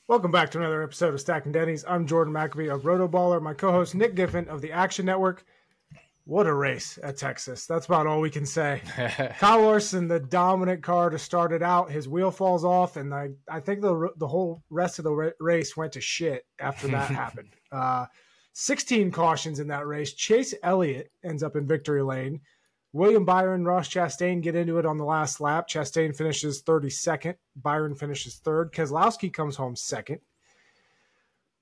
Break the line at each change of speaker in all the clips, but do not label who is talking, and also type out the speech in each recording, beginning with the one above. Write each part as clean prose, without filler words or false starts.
Welcome back to another episode of Stacking Dennys. I'm Jordan McAbee of Rotoballer. My co-host Nick Giffen of the Action Network. What a race at Texas. That's about all we can say. Kyle Larson, the dominant car to start it out. His wheel falls off, and I think the whole rest of the race went to shit after that happened. 16 cautions in that race. Chase Elliott ends up in victory lane. William Byron, Ross Chastain get into it on the last lap. Chastain finishes 32nd. Byron finishes 3rd. Keselowski comes home 2nd.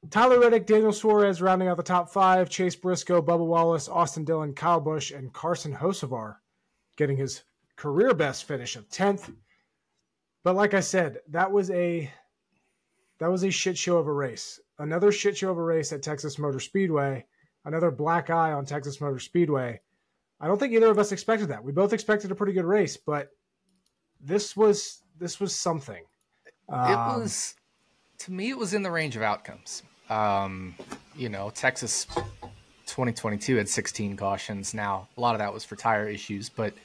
Tyler Reddick, Daniel Suarez rounding out the top 5. Chase Briscoe, Bubba Wallace, Austin Dillon, Kyle Busch, and Carson Hocevar getting his career best finish of 10th. But like I said, that was a shit show of a race. Another shit show of a race at Texas Motor Speedway. Another black eye on Texas Motor Speedway. I don't think either of us expected that. We both expected a pretty good race, but this was something.
To me, it was in the range of outcomes. Texas 2022 had 16 cautions. Now, a lot of that was for tire issues, but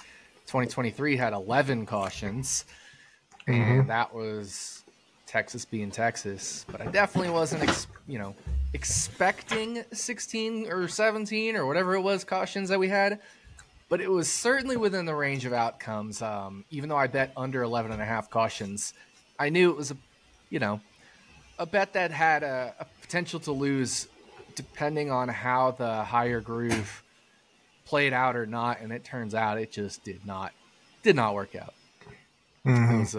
2023 had 11 cautions, and that was Texas being Texas. But I definitely wasn't, expecting 16 or 17 or whatever it was cautions that we had. But it was certainly within the range of outcomes. Even though I bet under 11.5 cautions, I knew it was a bet that had a potential to lose depending on how the higher groove played out or not. And it turns out it just did not work out. It was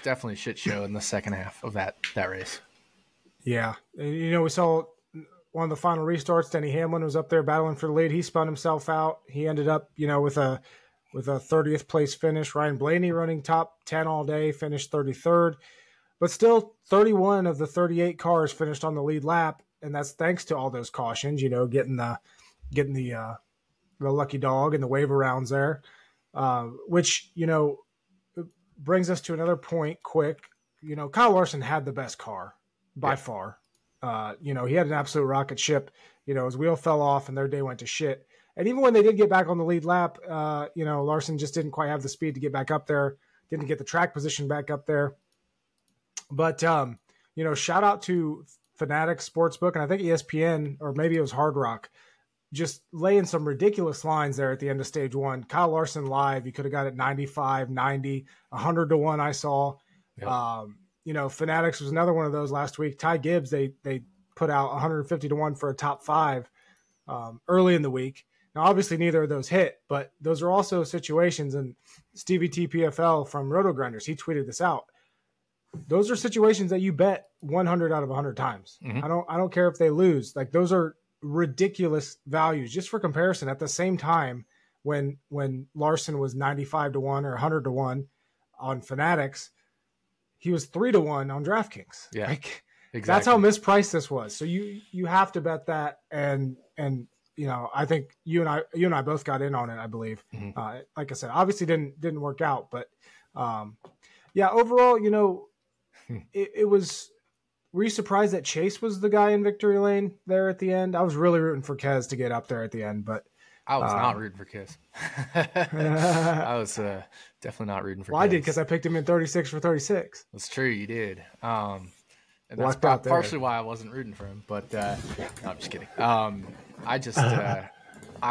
definitely a shit show in the second half of that race.
Yeah. We saw one of the final restarts. Denny Hamlin was up there battling for the lead. He spun himself out. He ended up, with a 30th place finish. Ryan Blaney running top 10 all day, finished 33rd. But still, 31 of the 38 cars finished on the lead lap, and that's thanks to all those cautions. Getting the lucky dog and the wave arounds there, which brings us to another point. Quick, Kyle Larson had the best car by far. He had an absolute rocket ship. His wheel fell off, and their day went to shit. And even when they did get back on the lead lap, Larson just didn't quite have the speed to get back up there. Didn't get the track position back up there. But, shout out to Fanatics Sportsbook, and I think ESPN, or maybe it was Hard Rock, just laying some ridiculous lines there at the end of stage one. Kyle Larson live, you could have got it 95, 90, 100 to 1 I saw. Yep. Fanatics was another one of those last week. Ty Gibbs, they put out 150 to 1 for a top 5 early in the week. Now, obviously, neither of those hit, but those are also situations, and Stevie TPFL from Roto Grinders, he tweeted this out. Those are situations that you bet 100 out of 100 times. I don't care if they lose. Like, those are ridiculous values. Just for comparison, at the same time when Larson was 95 to 1 or 100 to 1 on Fanatics, he was 3 to 1 on DraftKings.
Yeah, exactly.
That's how mispriced this was. So you have to bet that, and I think you and I both got in on it, I believe. Like I said, obviously didn't work out, but overall, it was. Were you surprised that Chase was the guy in victory lane there at the end? I was really rooting for Kez to get up there at the end, but
I was not rooting for Kez. I was definitely not rooting for Kez.
Well, I did because I picked him in 36 for 36.
That's true, you did. And that's partially why I wasn't rooting for him, but no, I'm just kidding. I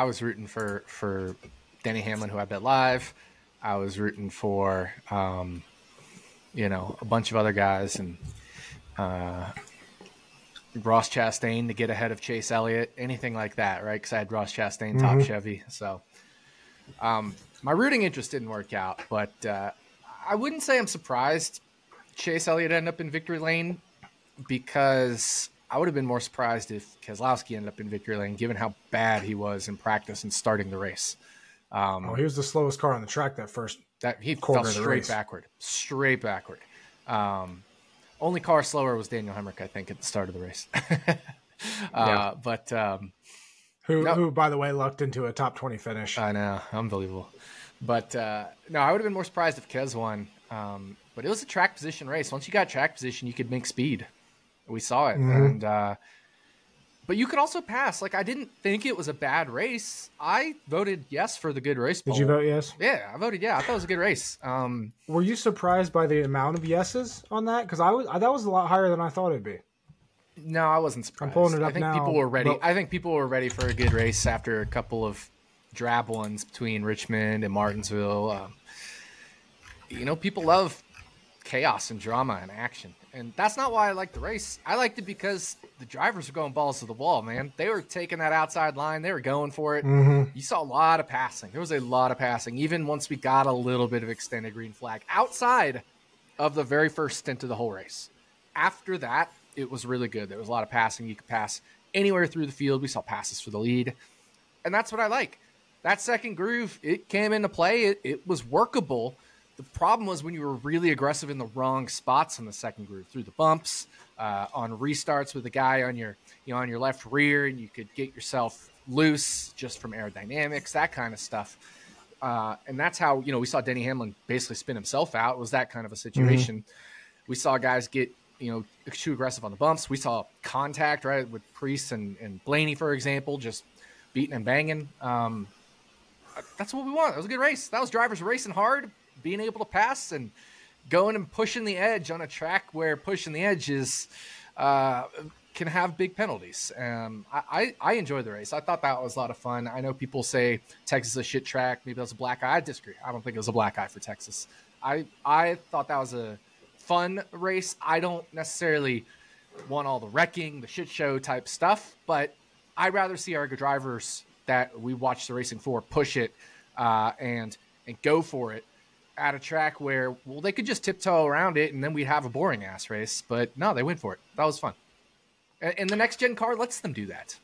was rooting for Denny Hamlin, who I bet live. I was rooting for a bunch of other guys, and Ross Chastain to get ahead of Chase Elliott, anything like that, right? Because I had Ross Chastain top Chevy. So my rooting interest didn't work out, but I wouldn't say I'm surprised Chase Elliott ended up in victory lane, because I would have been more surprised if Keselowski ended up in victory lane, given how bad he was in practice and starting the race.
He was the slowest car on the track that first.
That he fell straight backward. Only car slower was Daniel Hemrick, I think, at the start of the race.
Who, by the way, lucked into a top 20 finish.
I know, unbelievable. But no, I would have been more surprised if Kez won. But it was a track position race. Once you got track position, you could make speed. We saw it, and But you could also pass. Like, I didn't think it was a bad race. I voted yes for the good race poll.
Did you vote yes?
Yeah, I voted yeah. I thought it was a good race.
Were you surprised by the amount of yeses on that? Because that was a lot higher than I thought it'd be.
No, I wasn't surprised.
I'm pulling it up
I think
now,
people were ready.
but-
I think people were ready for a good race after a couple of drab ones between Richmond and Martinsville. People love chaos and drama and action. And that's not why I liked the race. I liked it because the drivers were going balls to the wall, man. They were taking that outside line. They were going for it.
Mm-hmm.
You saw a lot of passing. There was a lot of passing, even once we got a little bit of extended green flag outside of the very first stint of the whole race. After that, it was really good. There was a lot of passing. You could pass anywhere through the field. We saw passes for the lead. And that's what I like. That second groove, it came into play. It was workable. The problem was when you were really aggressive in the wrong spots on the second groove, through the bumps, on restarts with the guy on your left rear, and you could get yourself loose just from aerodynamics, that kind of stuff. And that's how, we saw Denny Hamlin basically spin himself out. It was that kind of a situation. Mm-hmm. We saw guys get, too aggressive on the bumps. We saw contact, right, with Priest and Blaney, for example, just beating and banging. That's what we want. It was a good race. That was drivers racing hard, being able to pass and going and pushing the edge on a track where pushing the edge is can have big penalties. I enjoyed the race. I thought that was a lot of fun. I know people say Texas is a shit track. Maybe that was a black eye. I disagree. I don't think it was a black eye for Texas. I thought that was a fun race. I don't necessarily want all the wrecking, the shit show type stuff, but I'd rather see our drivers that we watch the racing for push it and go for it at a track where, well, they could just tiptoe around it and then we'd have a boring ass race. But no, they went for it. That was fun. And the next gen car lets them do that.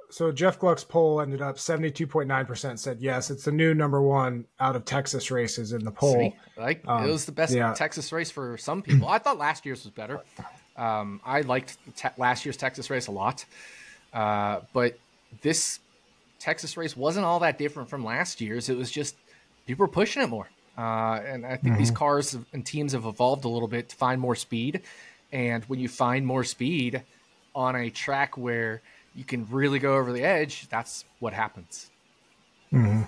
So Jeff Gluck's poll ended up 72.9% said yes. It's the new number one out of Texas races in the poll.
It was the best Texas race for some people. I thought last year's was better. I liked last year's Texas race a lot. But this Texas race wasn't all that different from last year's. It was just people were pushing it more. And I think these cars and teams have evolved a little bit to find more speed. And when you find more speed on a track where you can really go over the edge, that's what happens.
Mm-hmm.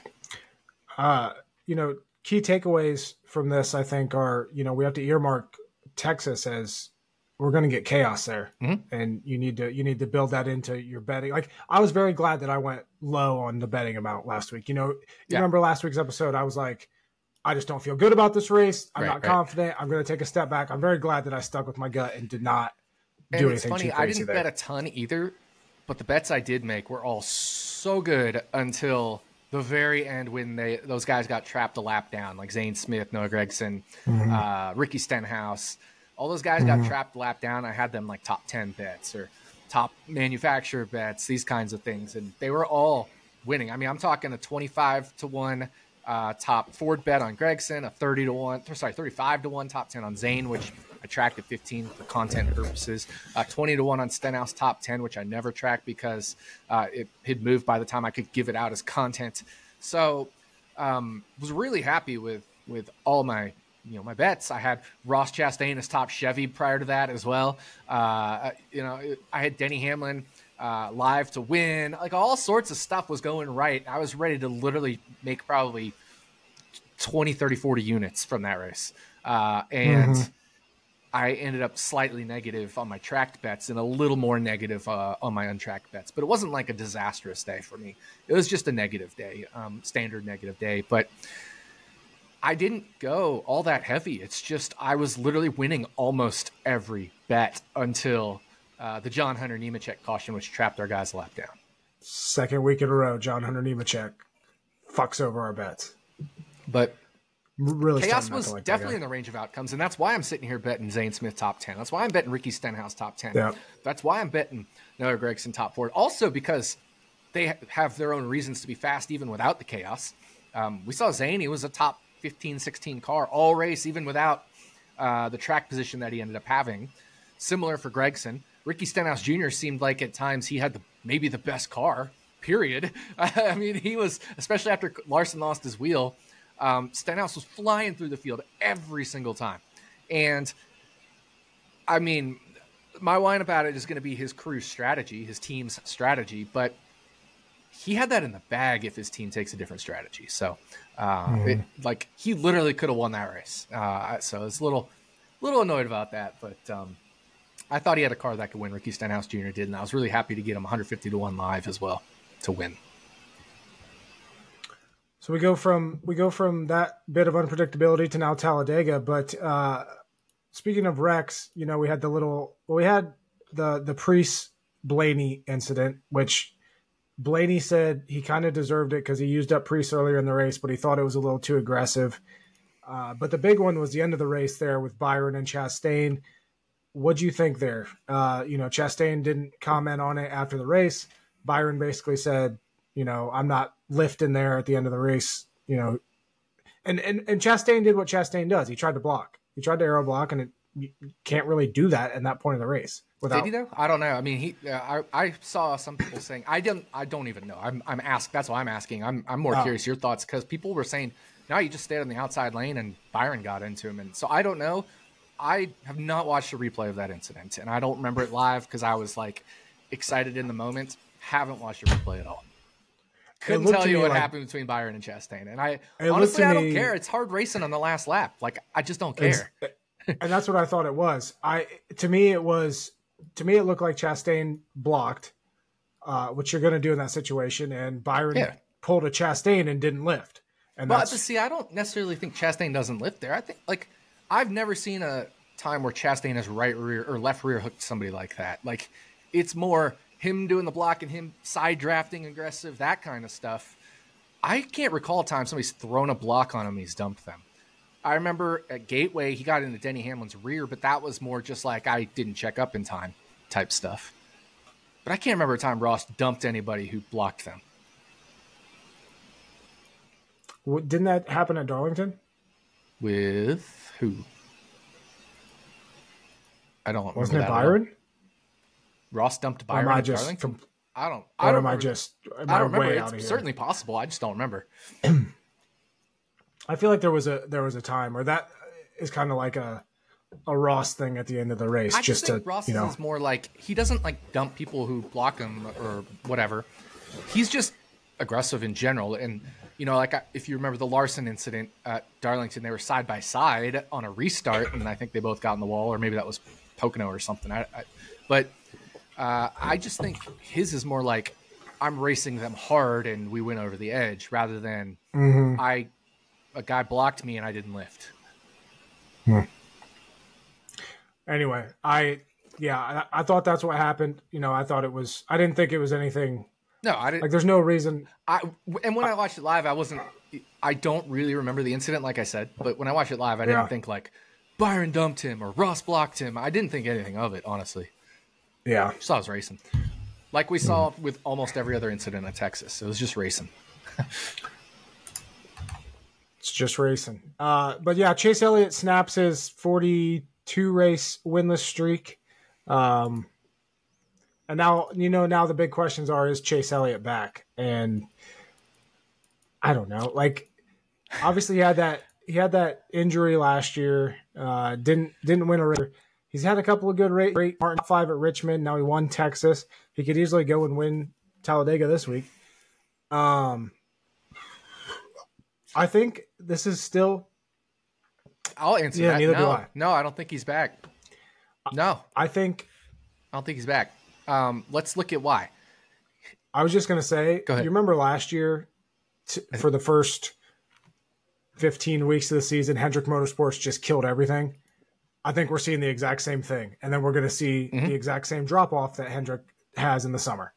Key takeaways from this, I think, are, we have to earmark Texas as we're going to get chaos there. Mm-hmm. And you need to build that into your betting. Like, I was very glad that I went low on the betting amount last week. You remember last week's episode, I was like, I just don't feel good about this race. I'm not confident. I'm going to take a step back. I'm very glad that I stuck with my gut and did not do anything too crazy there.
I didn't bet a ton either, but the bets I did make were all so good until the very end when those guys got trapped a lap down, like Zane Smith, Noah Gragson, Ricky Stenhouse. All those guys got trapped a lap down. I had them like top 10 bets or top manufacturer bets, these kinds of things. And they were all winning. I mean, I'm talking a 25-1 top Ford bet on Gragson, a 35-1 top 10 on Zane, which I tracked at 15 for content purposes, 20-1 on Stenhouse top 10, which I never tracked because it had moved by the time I could give it out as content. So was really happy with all my my bets. I had Ross Chastain as top Chevy prior to that as well. I had Denny Hamlin live to win. Like, all sorts of stuff was going right. I was ready to literally make probably 20, 30, 40 units from that race. And I ended up slightly negative on my tracked bets and a little more negative on my untracked bets. But it wasn't like a disastrous day for me. It was just a negative day, standard negative day. But I didn't go all that heavy. It's just I was literally winning almost every bet until the John Hunter Nemechek caution, which trapped our guys a lap down.
Second week in a row, John Hunter Nemechek fucks over our bets.
But
really,
chaos was definitely in the range of outcomes, and that's why I'm sitting here betting Zane Smith top 10. That's why I'm betting Ricky Stenhouse top 10.
Yeah.
That's why I'm betting Noah Gragson top 4. Also because they have their own reasons to be fast even without the chaos. We saw Zane. He was a top 15, 16 car all race, even without the track position that he ended up having. Similar for Gragson. Ricky Stenhouse Jr. seemed like at times he had maybe the best car, period. I mean, he was, especially after Larson lost his wheel, Stenhouse was flying through the field every single time. And, I mean, my line about it is going to be his crew's strategy, his team's strategy, but he had that in the bag if his team takes a different strategy. So, he literally could have won that race. So I was a little annoyed about that, but I thought he had a car that could win. Ricky Stenhouse Jr. did, and I was really happy to get him 150-1 live as well to win.
So we go from that bit of unpredictability to now Talladega. But speaking of wrecks, we had the Priest Blaney incident, which Blaney said he kind of deserved it because he used up Priest earlier in the race, but he thought it was a little too aggressive. But the big one was the end of the race there with Byron and Chastain. What'd you think there? Chastain didn't comment on it after the race. Byron basically said, I'm not lifting there at the end of the race, and Chastain did what Chastain does. He tried to block. He tried to aero block, and you can't really do that in that point of the race.
Did he though? I don't know. I mean, I saw some people saying I don't even know. I'm asked. That's why I'm asking. I'm more curious your thoughts because people were saying no, you just stayed on the outside lane and Byron got into him, and so I don't know. I have not watched a replay of that incident, and I don't remember it live because I was excited in the moment. Haven't watched a replay at all. Couldn't tell you what happened between Byron and Chastain. And I honestly, I don't care. It's hard racing on the last lap. I just don't care.
And that's what I thought it was. To me, it looked like Chastain blocked, which you're going to do in that situation. And Byron pulled a Chastain and didn't lift. But
see, I don't necessarily think Chastain doesn't lift there. I think I've never seen a time where Chastain has right rear or left rear hooked somebody like that. It's more him doing the block and him side drafting aggressive, that kind of stuff. I can't recall a time somebody's thrown a block on him and he's dumped them. I remember at Gateway, he got into Denny Hamlin's rear, but that was more just I didn't check up in time type stuff. But I can't remember a time Ross dumped anybody who blocked them.
Didn't that happen at Darlington?
With who? I don't remember.
Wasn't it Byron?
Ross dumped Byron at Darlington? I don't remember. I don't remember. It's certainly possible. I just don't remember.
I feel like there was a time where that is kind of like a Ross thing at the end of the race.
I just think Ross is more he doesn't dump people who block him or whatever. He's just aggressive in general. And, if you remember the Larson incident at Darlington, they were side by side on a restart, and I think they both got in the wall, or maybe that was Pocono or something. But I just think his is more I'm racing them hard and we went over the edge rather than a guy blocked me and I didn't lift.
Anyway, I thought that's what happened. I didn't think it was anything.
No, I didn't.
There's no reason.
And when I watched it live, I don't really remember the incident, like I said, but when I watched it live, I didn't think Byron dumped him or Ross blocked him. I didn't think anything of it, honestly.
Yeah.
Just thought it was racing. Like we saw with almost every other incident at Texas. It was just racing.
It's just racing. But yeah, Chase Elliott snaps his 42 race winless streak. And now, now the big questions are, is Chase Elliott back? And I don't know. Obviously he had that injury last year. Didn't win a race. He's had a couple of good race. Martin 5 at Richmond. Now he won Texas. He could easily go and win Talladega this week. I think this is still.
I'll answer that.
Neither do I.
No, I don't think he's back. No,
I
don't think he's back. Let's look at why.
I was just going to say,
go ahead.
You remember last year for the first 15 weeks of the season, Hendrick Motorsports just killed everything. I think we're seeing the exact same thing. And then we're going to see the exact same drop-off that Hendrick has in the summer.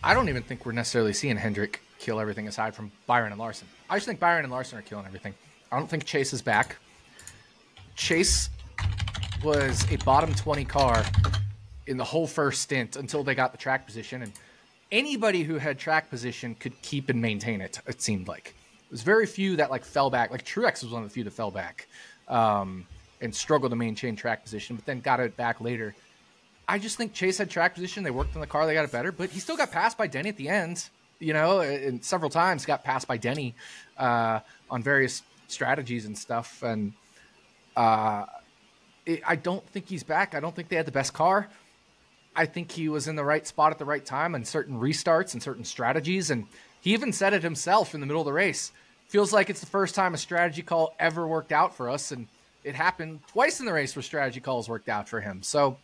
I don't even think we're necessarily seeing Hendrick kill everything aside from Byron and Larson. I just think Byron and Larson are killing everything. I don't think Chase is back. Chase was a bottom 20 car in the whole first stint until they got the track position. And anybody who had track position could keep and maintain it, it seemed like. There's very few that fell back. Truex was one of the few that fell back and struggled to maintain track position, but then got it back later. I just think Chase had track position. They worked on the car. They got it better, but he still got passed by Denny at the end, and several times got passed by Denny on various strategies and stuff. And I don't think he's back. I don't think they had the best car. I think he was in the right spot at the right time on certain restarts and certain strategies. And he even said it himself in the middle of the race. Feels like it's the first time a strategy call ever worked out for us. And it happened twice in the race where strategy calls worked out for him. So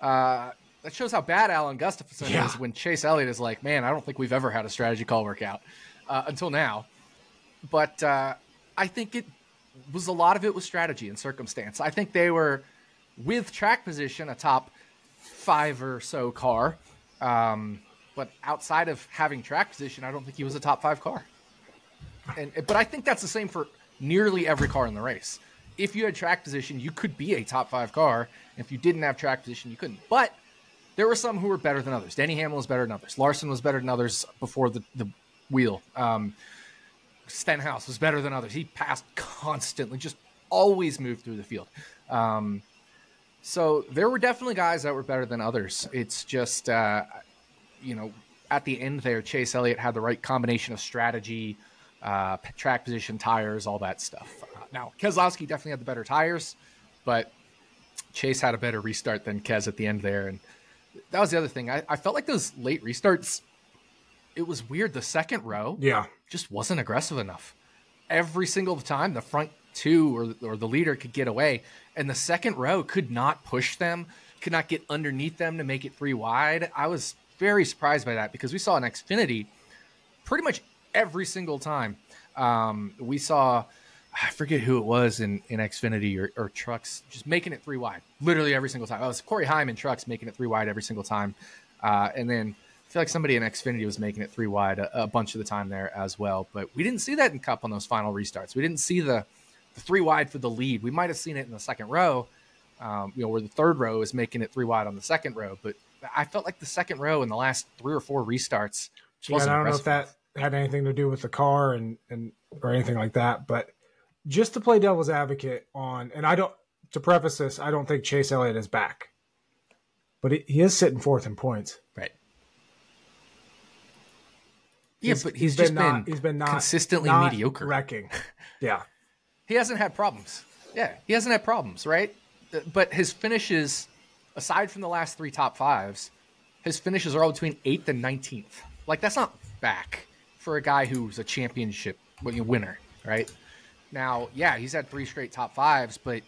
that shows how bad Alan Gustafson is when Chase Elliott is like, man, I don't think we've ever had a strategy call work out until now. But I think it was a lot of it was strategy and circumstance. I think they were, with track position, a top 5 or so car. But outside of having track position, I don't think he was a top 5 car. But I think that's the same for nearly every car in the race. If you had track position, you could be a top 5 car. If you didn't have track position, you couldn't. But there were some who were better than others. Denny Hamlin was better than others. Larson was better than others before the wheel. Stenhouse was better than others. He passed constantly, just always moved through the field. So there were definitely guys that were better than others. It's just, at the end there, Chase Elliott had the right combination of strategy, track position, tires, all that stuff. Now, Keselowski definitely had the better tires, but Chase had a better restart than Kes at the end there. And that was the other thing. I felt like those late restarts, it was weird. The second row just wasn't aggressive enough. Every single time the front two or the leader could get away, and the second row could not push them, could not get underneath them to make it 3 wide. I was very surprised by that because we saw in Xfinity pretty much every single time. We saw, I forget who it was in Xfinity or trucks, just making it 3 wide, literally every single time. It was Corey Heim in trucks making it 3 wide every single time. And then I feel like somebody in Xfinity was making it 3 wide a bunch of the time there as well. But we didn't see that in Cup on those final restarts. We didn't see the 3 wide for the lead. We might have seen it in the second row, where the third row is making it 3 wide on the second row. But I felt like the second row in the last 3 or 4 restarts wasn't
I don't know if
impressive.
that had anything to do with the car and or anything like that. But just to play devil's advocate on, and to preface this, I don't think Chase Elliott is back. But he is sitting 4th in points.
Right. Yeah, but he's been consistently mediocre.
Wrecking. Yeah.
He hasn't had problems. Yeah, he hasn't had problems, right? But his finishes, aside from the last 3 top 5s, his finishes are all between 8th and 19th. Like, that's not back for a guy who's a championship winner, right? Now, yeah, he's had 3 straight top 5s, but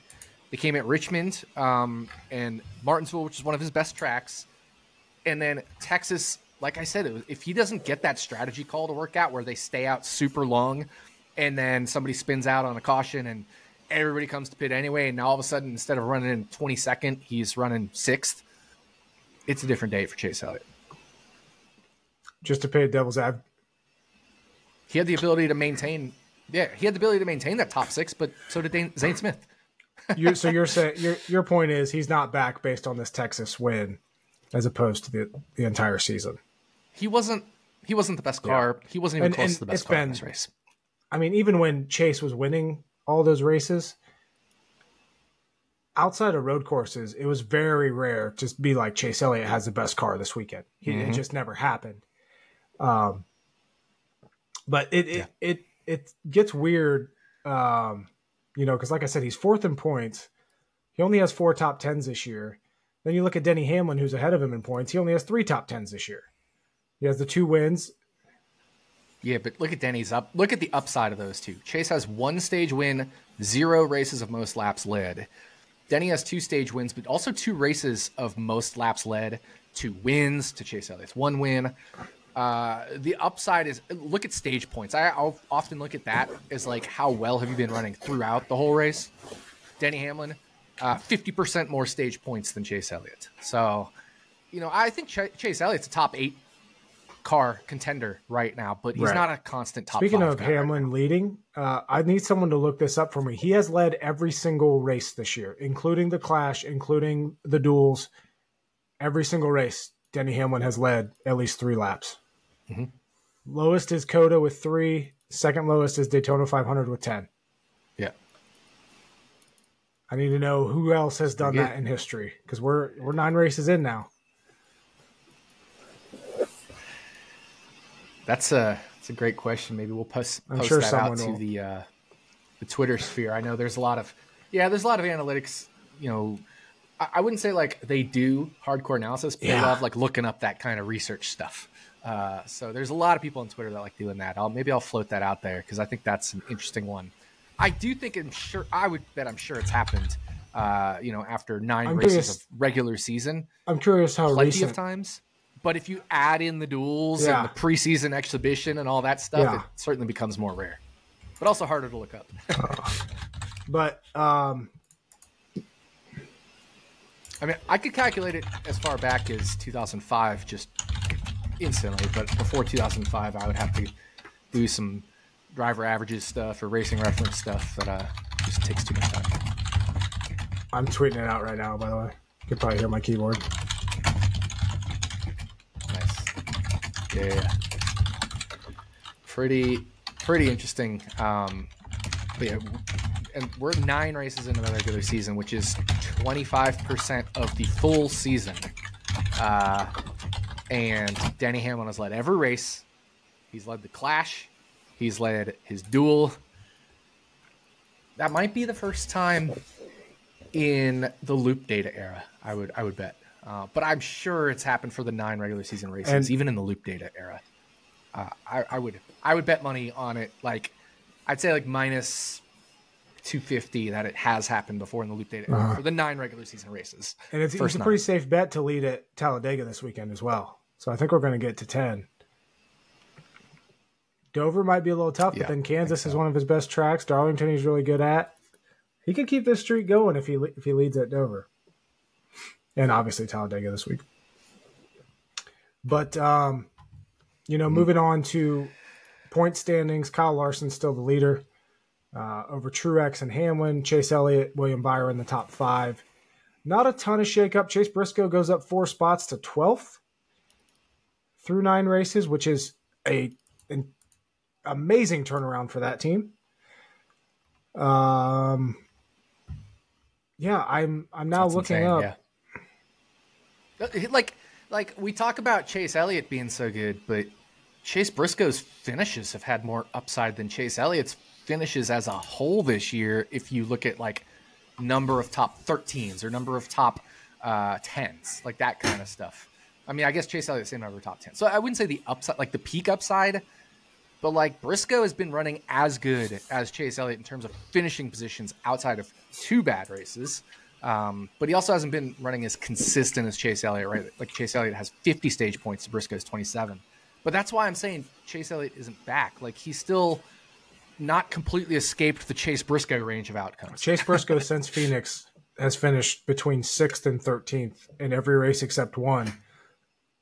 they came at Richmond and Martinsville, which is one of his best tracks. And then Texas, like I said, if he doesn't get that strategy call to work out where they stay out super long and then somebody spins out on a caution and everybody comes to pit anyway, and now all of a sudden, instead of running in 22nd, he's running 6th, it's a different day for Chase Elliott.
Just to pay devil's advocate.
He had the ability to maintain that top 6, but so did Zane Smith.
So you're saying your point is he's not back based on this Texas win as opposed to the entire season.
He wasn't the best car. He wasn't even close to the best car in this race.
I mean, even when Chase was winning all those races, outside of road courses, it was very rare to be like Chase Elliott has the best car this weekend. It just never happened. But it gets weird, because like I said, he's 4th in points. He only has 4 top 10s this year. Then you look at Denny Hamlin, who's ahead of him in points. He only has 3 top 10s this year. He has the 2 wins.
Yeah, but look at Denny's up. Look at the upside of those two. Chase has 1 stage win, 0 races of most laps led. Denny has 2 stage wins, but also 2 races of most laps led, 2 wins to Chase Elliott's 1 win. The upside is, look at stage points. I'll often look at that as like, how well have you been running throughout the whole race? Denny Hamlin, 50% more stage points than Chase Elliott. So, I think Chase Elliott's a top 8 car contender right now, but he's not a constant top 5
Speaking of
guy
Hamlin leading, I need someone to look this up for me. He has led every single race this year, including the Clash, including the duels. Every single race, Denny Hamlin has led at least 3 laps.
Mm-hmm.
Lowest is Coda with 3. Second lowest is Daytona 500 with 10.
Yeah.
I need to know who else has done that in history, because we're 9 races in now.
That's a great question. Maybe we'll post that out to the Twitter sphere. I know there's a lot of Yeah, there's a lot of analytics, I wouldn't say like they do hardcore analysis, but they love like looking up that kind of research stuff. So there's a lot of people on Twitter that like doing that. Maybe I'll float that out there because I think that's an interesting one. I do think I'm sure it's happened. After 9 races of regular season.
I'm curious how
plenty of times. But if you add in the duels and the preseason exhibition and all that stuff, it certainly becomes more rare. But also harder to look up.
But
I mean, I could calculate it as far back as 2005 just instantly, but before 2005, I would have to do some driver averages stuff or racing reference stuff that just takes too much time.
I'm tweeting it out right now, by the way. You can probably hear my keyboard.
Nice. Yeah. Pretty interesting. But yeah, and we're 9 races into the regular season, which is 25% of the full season. And Denny Hamlin has led every race. He's led the Clash. He's led his duel. That might be the first time in the loop data era, I would bet. But I'm sure it's happened for the 9 regular season races, and even in the loop data era. I would bet money on it. Like, I'd say like minus 250 that it has happened before in the loop data era for the 9 regular season races.
And it's a pretty safe bet to lead at Talladega this weekend as well. So I think we're going to get to 10. Dover might be a little tough, but then Kansas is one of his best tracks. Darlington he's really good at. He could keep this streak going if he leads at Dover. And obviously Talladega this week. But, moving on to point standings, Kyle Larson's still the leader over Truex and Hamlin. Chase Elliott, William Byron in the top 5. Not a ton of shakeup. Chase Briscoe goes up 4 spots to 12th through 9 races, which is an amazing turnaround for that team. I'm now looking up.
Yeah. Like we talk about Chase Elliott being so good, but Chase Briscoe's finishes have had more upside than Chase Elliott's finishes as a whole this year. If you look at like number of top 13s or number of top 10s, like that kind of stuff. I mean, I guess Chase Elliott's same number of top 10. So I wouldn't say the upside, like the peak upside, but like Briscoe has been running as good as Chase Elliott in terms of finishing positions outside of 2 bad races. But he also hasn't been running as consistent as Chase Elliott, right? Like Chase Elliott has 50 stage points to Briscoe's 27. But that's why I'm saying Chase Elliott isn't back. Like he's still not completely escaped the Chase Briscoe range of outcomes.
Chase Briscoe since Phoenix has finished between 6th and 13th in every race except one.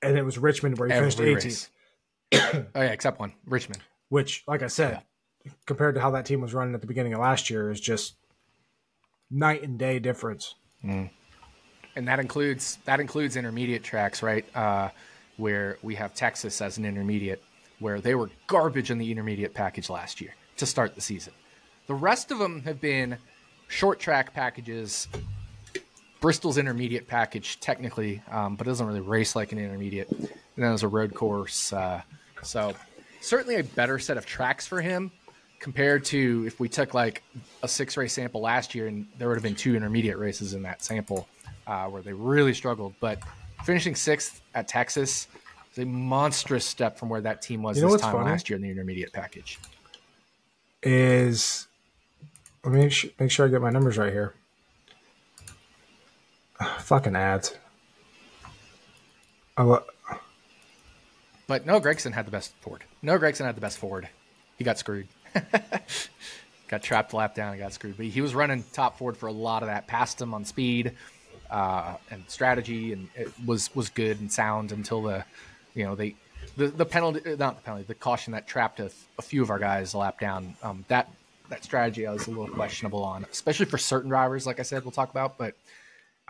And it was Richmond where he finished 18th.
Oh yeah, except one, Richmond.
Which, like I said, compared to how that team was running at the beginning of last year, is just night and day difference.
And that includes intermediate tracks, right? Where we have Texas as an intermediate, where they were garbage in the intermediate package last year to start the season. The rest of them have been short track packages. Bristol's intermediate package, technically, but it doesn't really race like an intermediate. And then there's a road course. So certainly a better set of tracks for him compared to if we took like a 6-race sample last year and there would have been 2 intermediate races in that sample where they really struggled. But finishing 6th at Texas is a monstrous step from where that team was this time last year in the intermediate package.
Let me make sure I get my numbers right here. Fucking ads.
But Noah Gragson had the best Ford. He got screwed. Got trapped lap down and got screwed. But he was running top Ford for a lot of that. Passed him on speed and strategy, and it was good and sound until the caution that trapped a few of our guys a lap down. That strategy I was a little questionable on, especially for certain drivers. Like I said, we'll talk about, but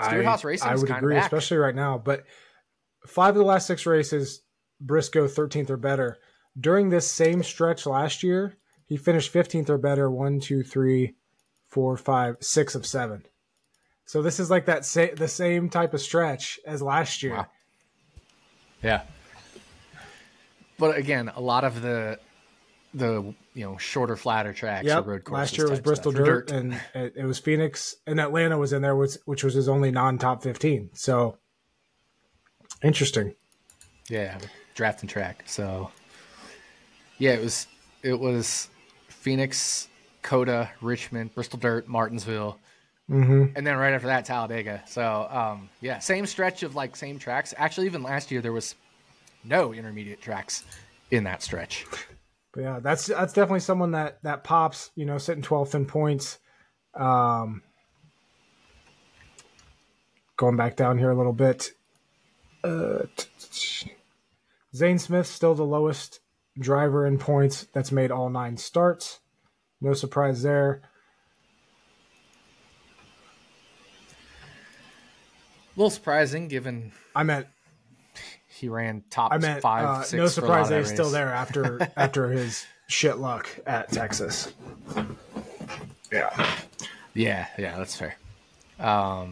Stewart Haas Racing
I would agree, especially right now. But 5 of the last 6 races, Briscoe 13th or better. During this same stretch last year, he finished 15th or better 1, 2, 3, 4, 5, 6 of 7. So this is like the same type of stretch as last year.
Wow. Yeah. But again, a lot of the shorter, flatter tracks
Yep.
or road courses.
Last year was Bristol dirt, and it was Phoenix, and Atlanta was in there, which was his only non-top 15. So interesting.
Yeah, draft and track. So yeah, it was Phoenix, Coda, Richmond, Bristol dirt, Martinsville. And then right after that, Talladega. So, yeah, same stretch of same tracks. Actually, even last year, there was no intermediate tracks in that stretch.
But yeah, that's definitely someone that pops, sitting 12th in points. Going back down here a little bit. Zane Smith, still the lowest driver in points that's made all 9 starts. No surprise there.
A little surprising, given he ran top 5, 6.
No surprise that he's
race.
still there after his shit luck at Texas.
Yeah, that's fair. That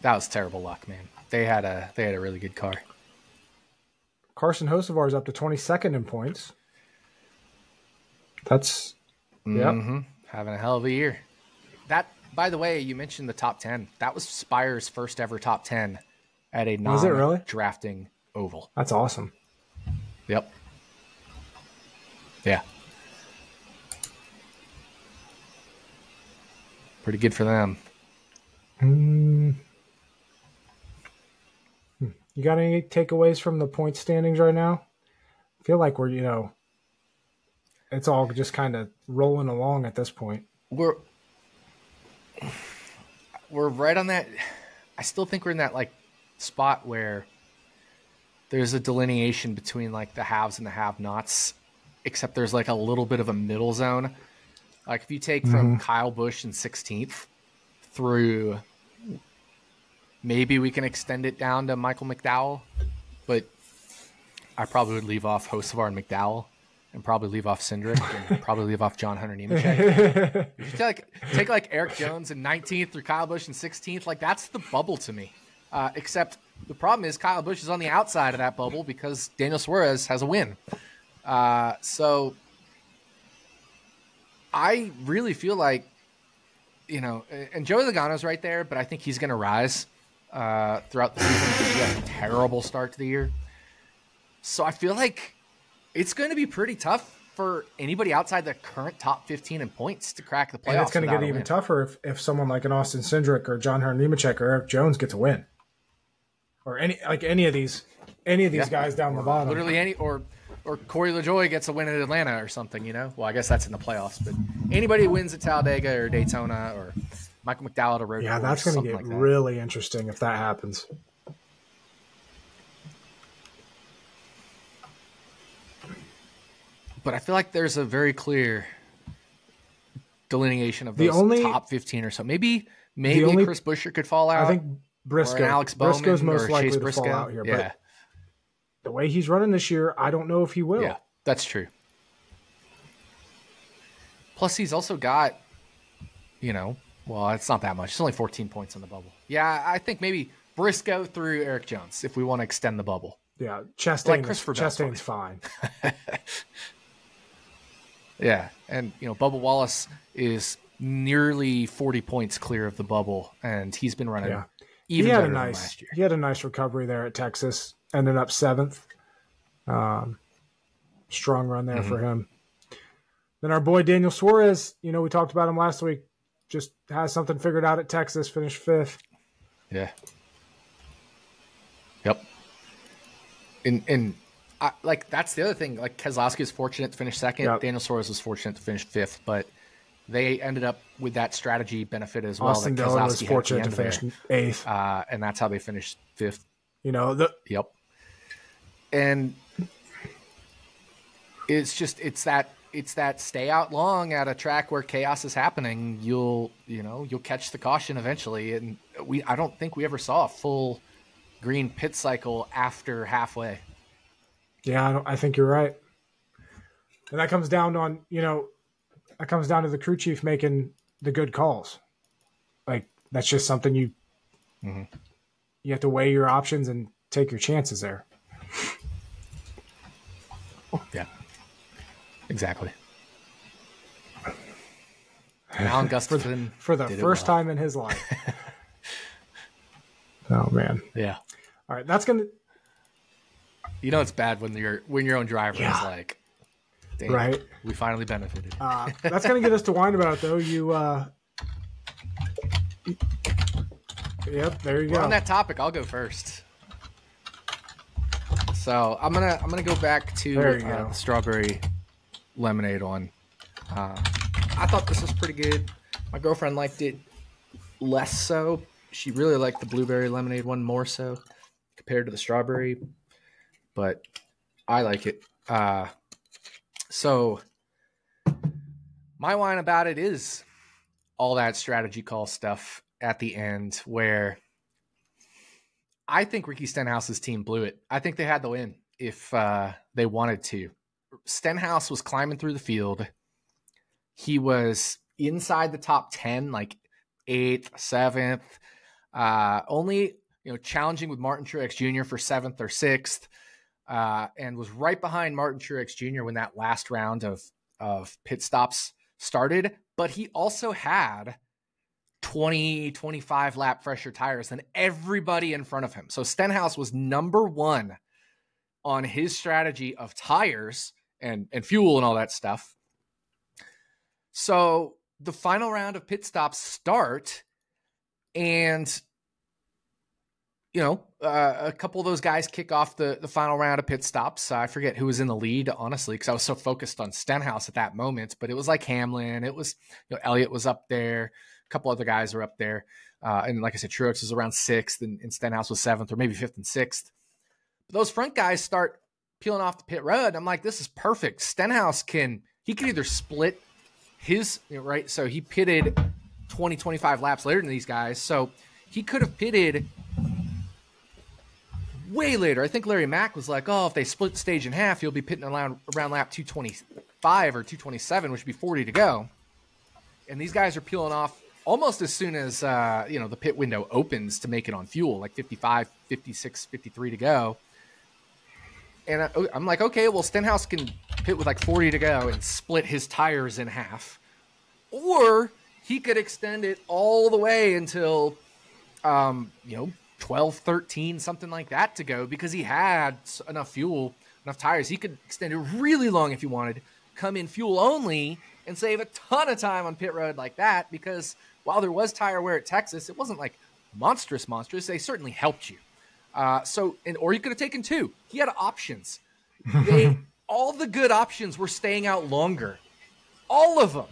was terrible luck, man. They had a really good car.
Carson Hocevar is up to 22nd in points. That's
having a hell of a year. That. By the way, you mentioned the top 10. That was Spire's first ever top 10 at a non-drafting oval.
That's awesome.
Yep. Yeah. Pretty good for them.
You got any takeaways from the point standings right now? I feel like we're, it's all just kind of rolling along at this point.
We're right on that. I still think we're in that spot where there's a delineation between the haves and the have-nots, except there's a little bit of a middle zone. If you take from Kyle Busch in 16th through, maybe we can extend it down to Michael McDowell, but I probably would leave off Hocevar and McDowell. And probably leave off Cindric and probably leave off John Hunter Nemechek. If you take Eric Jones in 19th through Kyle Busch in 16th, that's the bubble to me. Except the problem is Kyle Busch is on the outside of that bubble because Daniel Suarez has a win. So I really feel like, and Joey Logano's right there, but I think he's going to rise throughout the season because he had a terrible start to the year. So I feel like it's going to be pretty tough for anybody outside the current top 15 in points to crack the playoffs.
And it's going to get even tougher if someone like an Austin Cindric or John Hunter Nemechek or Eric Jones gets a win, or any of these guys down the bottom.
Literally or Corey LaJoie gets a win at Atlanta or something. Well, I guess that's in the playoffs, but anybody who wins at Talladega or Daytona or Michael McDowell at a road course,
that's going to get really interesting if that happens.
But I feel like there's a very clear delineation of those top 15 or so. Maybe Chris Buescher could fall out.
I think Briscoe.
Or Alex Bowman
Briscoe's most
or
likely
Chase
to
Briscoe.
fall out here.
Yeah.
But the way he's running this year, I don't know if he will.
Yeah, that's true. Plus, he's also got, it's not that much. It's only 14 points on the bubble. Yeah, I think maybe Briscoe through Eric Jones if we want to extend the bubble.
Yeah, Chastain's fine.
Yeah, and Bubba Wallace is nearly 40 points clear of the bubble, and he's been running even better than last year.
He had a nice recovery there at Texas, ended up 7th. Strong run there for him. Then our boy Daniel Suarez, we talked about him last week, just has something figured out at Texas, finished 5th.
Yeah. Yep. And that's the other thing. Keselowski was fortunate to finish 2nd. Yep. Daniel Suarez was fortunate to finish 5th, but they ended up with that strategy benefit as well.
Austin Dillon was fortunate to finish 8th,
and that's how they finished 5th.
Yep.
And it's that stay out long at a track where chaos is happening. You'll catch the caution eventually, and I don't think we ever saw a full green pit cycle after halfway.
Yeah, I think you're right. And that comes down to the crew chief making the good calls. That's just something you have to weigh your options and take your chances there.
Yeah. Exactly. Alan Gustafson
for the first time in his life. Oh man.
Yeah.
All right, that's gonna.
You know it's bad when your own driver is like, dang,
right.
We finally benefited.
That's gonna get us to whine about it, though. Yep, there you go.
On that topic, I'll go first. So I'm gonna go back to the strawberry lemonade one. I thought this was pretty good. My girlfriend liked it less so. She really liked the blueberry lemonade one more so compared to the strawberry, but I like it. So my whine about it is all that strategy call stuff at the end where I think Ricky Stenhouse's team blew it. I think they had the win if they wanted to. Stenhouse was climbing through the field. He was inside the top 10, like 8th, 7th, only challenging with Martin Truex Jr. for 7th or 6th, and was right behind Martin Truex Jr. when that last round of pit stops started. But he also had 20, 25 lap fresher tires than everybody in front of him. So Stenhouse was number one on his strategy of tires and fuel and all that stuff. So the final round of pit stops start, and a couple of those guys kick off the final round of pit stops. I forget who was in the lead, honestly, because I was so focused on Stenhouse at that moment. But it was like Hamlin. It was Elliott was up there. A couple other guys were up there. And like I said, Truex was around 6th, and Stenhouse was 7th or maybe 5th and 6th. But those front guys start peeling off the pit road. I'm like, this is perfect. Stenhouse can either split his, right? So he pitted 20, 25 laps later than these guys. So he could have pitted way later. I think Larry Mack was like, if they split the stage in half, he'll be pitting around lap 225 or 227, which would be 40 to go. And these guys are peeling off almost as soon as, the pit window opens to make it on fuel, like 55, 56, 53 to go. And I'm like, okay, well, Stenhouse can pit with like 40 to go and split his tires in half. Or he could extend it all the way until, 12, 13, something like that to go, because he had enough fuel, enough tires. He could extend it really long if he wanted, come in fuel only, and save a ton of time on pit road like that, because while there was tire wear at Texas, it wasn't like monstrous. They certainly helped you. Or he could have taken 2. He had options. All the good options were staying out longer. All of them.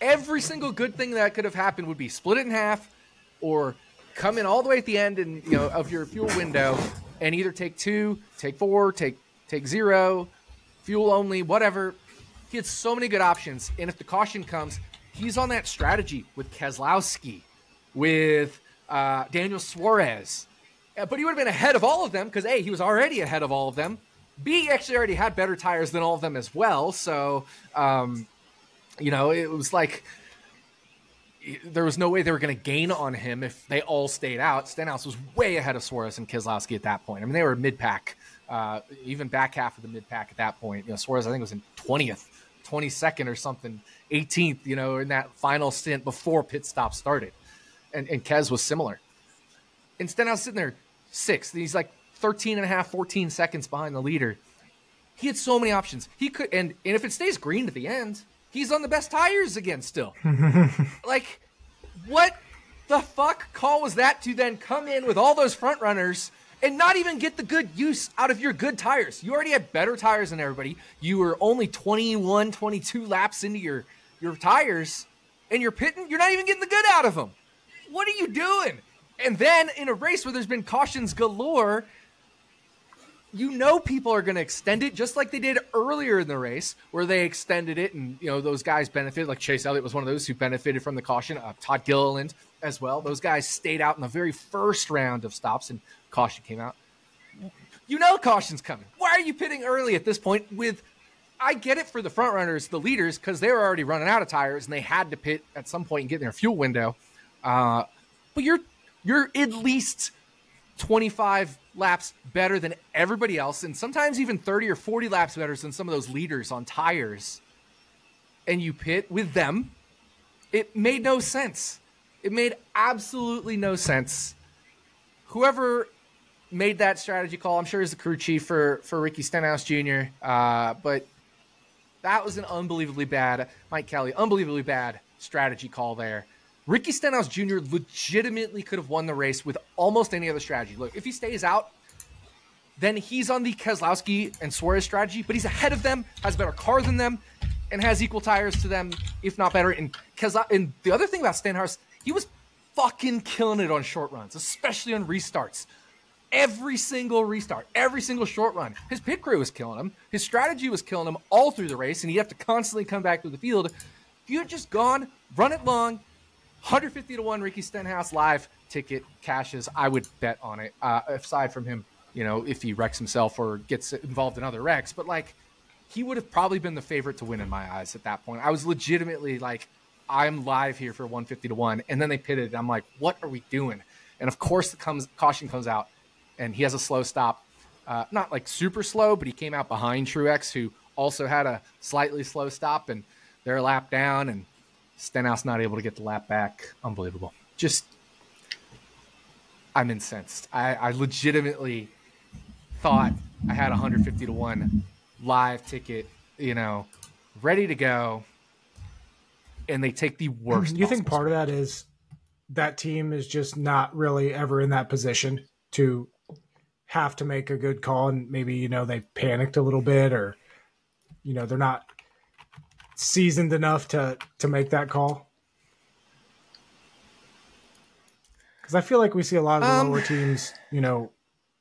Every single good thing that could have happened would be split it in half, or come in all the way at the end and of your fuel window and either take 2, take 4, take 0, fuel only, whatever. He had so many good options. And if the caution comes, he's on that strategy with Keselowski, with Daniel Suarez. But he would have been ahead of all of them because, A, he was already ahead of all of them. B, he actually already had better tires than all of them as well. So, it was like there was no way they were going to gain on him if they all stayed out. Stenhouse was way ahead of Suarez and Keselowski at that point. I mean, they were mid-pack, even back half of the mid-pack at that point. Suarez, I think, was in 20th, 22nd or something, 18th, in that final stint before pit stop started. And Kez was similar. And Stenhouse sitting there 6th. He's like 13 and a half, 14 seconds behind the leader. He had so many options. He could, and if it stays green at the end, he's on the best tires again still. Like, what the fuck call was that to then come in with all those front runners and not even get the good use out of your good tires? You already had better tires than everybody. You were only 21, 22 laps into your tires, and you're pitting. You're not even getting the good out of them. What are you doing? And then in a race where there's been cautions galore, people are going to extend it just like they did earlier in the race where they extended it and, those guys benefited. Like Chase Elliott was one of those who benefited from the caution. Todd Gilliland as well. Those guys stayed out in the very first round of stops and caution came out. Caution's coming. Why are you pitting early at this point I get it for the front runners, the leaders, because they were already running out of tires and they had to pit at some point and get in their fuel window. But you're at least 25 laps better than everybody else, and sometimes even 30 or 40 laps better than some of those leaders on tires, and you pit with them, it made no sense. It made absolutely no sense. Whoever made that strategy call, I'm sure is the crew chief for Ricky Stenhouse Jr., but that was an unbelievably bad, Mike Kelly, unbelievably bad strategy call there. Ricky Stenhouse Jr. legitimately could have won the race with almost any other strategy. Look, if he stays out, then he's on the Keselowski and Suarez strategy, but he's ahead of them, has a better car than them, and has equal tires to them, if not better. And the other thing about Stenhouse, he was fucking killing it on short runs, especially on restarts. Every single restart, every single short run. His pit crew was killing him. His strategy was killing him all through the race, and he'd have to constantly come back through the field. If you had just gone, run it long, 150 to 1 Ricky Stenhouse live ticket cashes, I would bet on it. Aside from him, if he wrecks himself or gets involved in other wrecks. But, he would have probably been the favorite to win in my eyes at that point. I was legitimately I'm live here for 150 to 1. And then they pitted. And I'm like, what are we doing? And, of course, the caution comes out. And he has a slow stop. Not, super slow, but he came out behind Truex, who also had a slightly slow stop. And they're a lap down, and Stenhouse not able to get the lap back. Unbelievable. I'm incensed. I legitimately thought I had 150 to 1 live ticket, ready to go, and they take the worst.
You think part of that is that team is just not really ever in that position to have to make a good call, and maybe, they panicked a little bit, or, they're not seasoned enough to make that call? Because I feel like we see a lot of the lower teams,